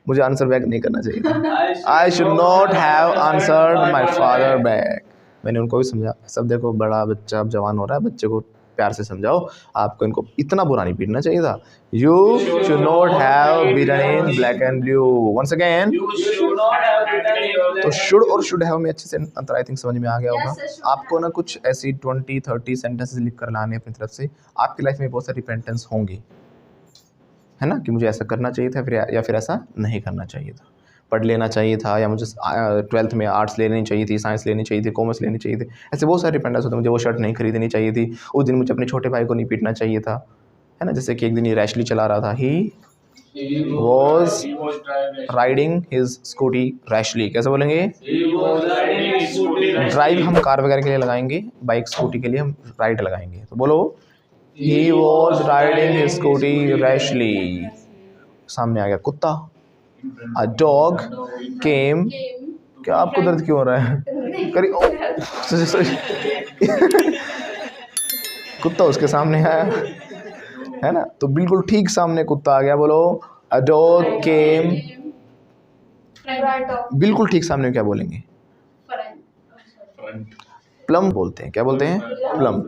मुझे आंसर बैक नहीं करना चाहिए था, I should not have answered my father back. मैंने उनको भी समझा, सब देखो बड़ा बच्चा अब जवान हो रहा है, बच्चे को प्यार से समझाओ, आपको इनको इतना बुरा नहीं पीटना चाहिए था, you should not have beaten in black and blue. Once again, You should not have written in your तो letter. शुड और शुड हैव में अच्छे से अंतर आई थिंक समझ में आ गया Yes, होगा। sir, should आपको ना कुछ ऐसी 20-30 सेंटेंसेस लिख कर लाने अपनी तरफ से, आपकी लाइफ में बहुत सारी रिपेंटेंस होंगी, है ना, कि मुझे ऐसा करना चाहिए था फिर या फिर ऐसा नहीं करना चाहिए था, पढ़ लेना चाहिए था, या मुझे 12th में आर्ट्स लेनी चाहिए थी, साइंस लेनी चाहिए थी, कॉमर्स लेनी चाहिए थी, ऐसे बहुत सारे रिपेंडेंस होते हैं। मुझे वो शर्ट नहीं खरीदनी चाहिए थी, उस दिन मुझे अपने छोटे भाई को नहीं पीटना चाहिए था, है ना। जैसे कि एक दिन ये रैशली चला रहा था, ही He was driving. Riding his scooty rashly. कैसे बोलेंगे, He was riding his scooty rashly. Drive हम कार वगैरह के लिए लगाएंगे, बाइक स्कूटी के लिए हम राइड लगाएंगे, तो बोलो he was riding his scooty rashly. सामने आ गया कुत्ता, अ डॉग केम, क्या आपको दर्द क्यों हो रहा है, करी कुत्ता उसके सामने आया, है ना, तो बिल्कुल ठीक सामने कुत्ता आ गया, बोलो अ डॉग केम, बिल्कुल ठीक सामने क्या बोलेंगे, प्लम बोलते हैं, क्या बोलते हैं, plum.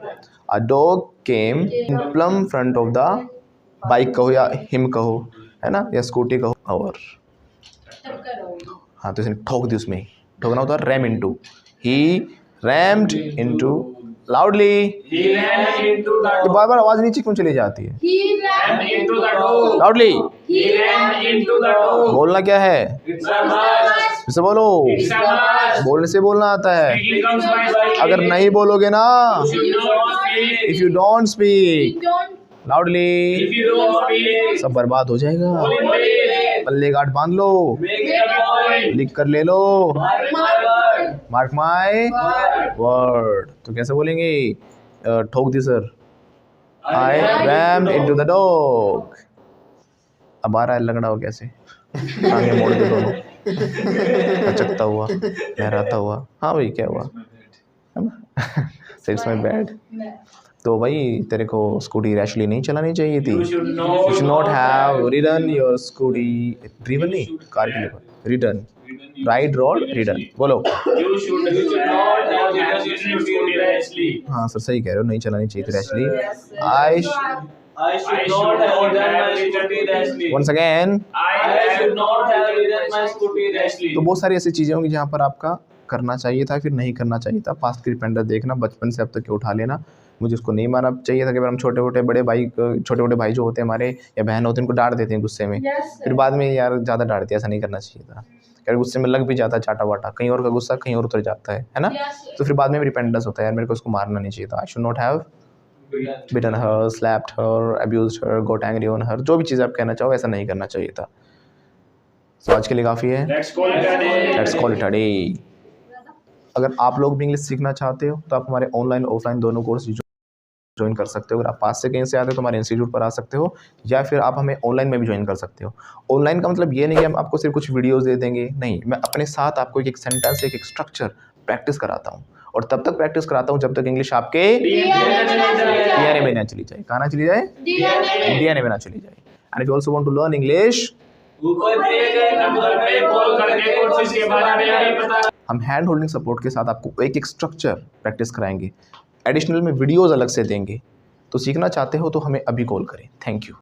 A dog came in plum front of the bike कहो या हिम कहो, है ना, या स्कूटी कहो, और हाँ तो इसने ठोक दी, उसमें ठोकना होता है RAM into, he rumped into, loudly, He ran into the ये door. बार बार आवाज नीचे क्यों चली जाती है, Ran into the door. Loudly He ran into the door. बोलना क्या है, It's a must. फिर से बोलो, It's a must. बोलने से बोलना आता है, Speaking comes by speaking. अगर नहीं बोलोगे ना, You should not speak. If you don't speak loudly, If you don't speak, सब बर्बाद हो जाएगा, all in vain. पल्ले गांठ बांध लो, Make it a point. लिख कर ले लो, Mark my word. Mark my Word. Word. तो कैसे बोलेंगे, ठोक दी sir, I rammed into the dog. अब आ रहा है लंगड़ा हो कैसे, आगे मोड़ दे दोनों, लचकता हुआ, लहराता हुआ, हाँ भाई क्या हुआ, है ना, इट्स माई बैड। तो भाई तेरे को स्कूटी रैशली नहीं चलानी चाहिए थी, You should you should not have ridden your scooty, driven नहीं, कार के लिए रिटर्न, राइड रोड रिटर्न, बोलो, You should not have ridden your scooty rashly. हाँ सर सही कह रहे हो, नहीं चलानी चाहिए थी rashly, I I should not have ridden my scooty rashly. वंस again. I should not have ridden my scooty rashly. तो बहुत सारी ऐसी चीज़ें होंगी जहाँ पर आपका करना चाहिए था फिर नहीं करना चाहिए था, पास्ट की रिपेंडर देखना, बचपन से अब तक के उठा लेना, मुझे उसको नहीं मानना चाहिए था कि हम छोटे छोटे भाई जो होते हैं हमारे या बहन होते हैं उनको डांट देते हैं गुस्से में, फिर बाद में यार ज़्यादा डांटते हैं, ऐसा नहीं करना चाहिए था, क्योंकि गुस्से में लग भी जाता है चाटा वाटा, कहीं और का गुस्सा कहीं और उतर जाता है ना, तो फिर बाद में रिपेंडेंस होता है, यार मेरे को उसको मारना नहीं चाहिए था, I should not have bitten her, slapped her, abused her, got angry on her, जो भी चीज़ आप कहना चाहो ऐसा नहीं करना चाहिए था, तो आज के लिए काफ़ी है। Let's call it a day. Let's call it a day. अगर आप लोग भी इंग्लिश सीखना चाहते हो तो आप हमारे ऑनलाइन ऑफलाइन दोनों कोर्स ज्वाइन कर सकते हो। अगर आप पास से कहीं से आते हो तो हमारे इंस्टीट्यूट पर आ सकते हो, या फिर आप हमें ऑनलाइन में भी ज्वाइन कर सकते हो। ऑनलाइन का मतलब ये नहीं कि हम आपको सिर्फ कुछ वीडियोस दे देंगे, नहीं, मैं अपने साथ आपको एक सेंटेंस एक स्ट्रक्चर प्रैक्टिस कराता हूँ, और तब तक प्रैक्टिस कराता हूँ जब तक इंग्लिश आपके डीएनए में ना चली जाए। कहाँ ना चली जाए? डीएनए में ना चली जाए। And if you also want to learn English, ऊपर दिए गए नंबर पे कॉल करके कोर्सेज के बारे में आगे पता। हम हैंड होल्डिंग सपोर्ट के साथ आपको एक स्ट्रक्चर प्रैक्टिस कराएंगे, एडिशनल में वीडियोस अलग से देंगे। तो सीखना चाहते हो तो हमें अभी कॉल करें। Thank you.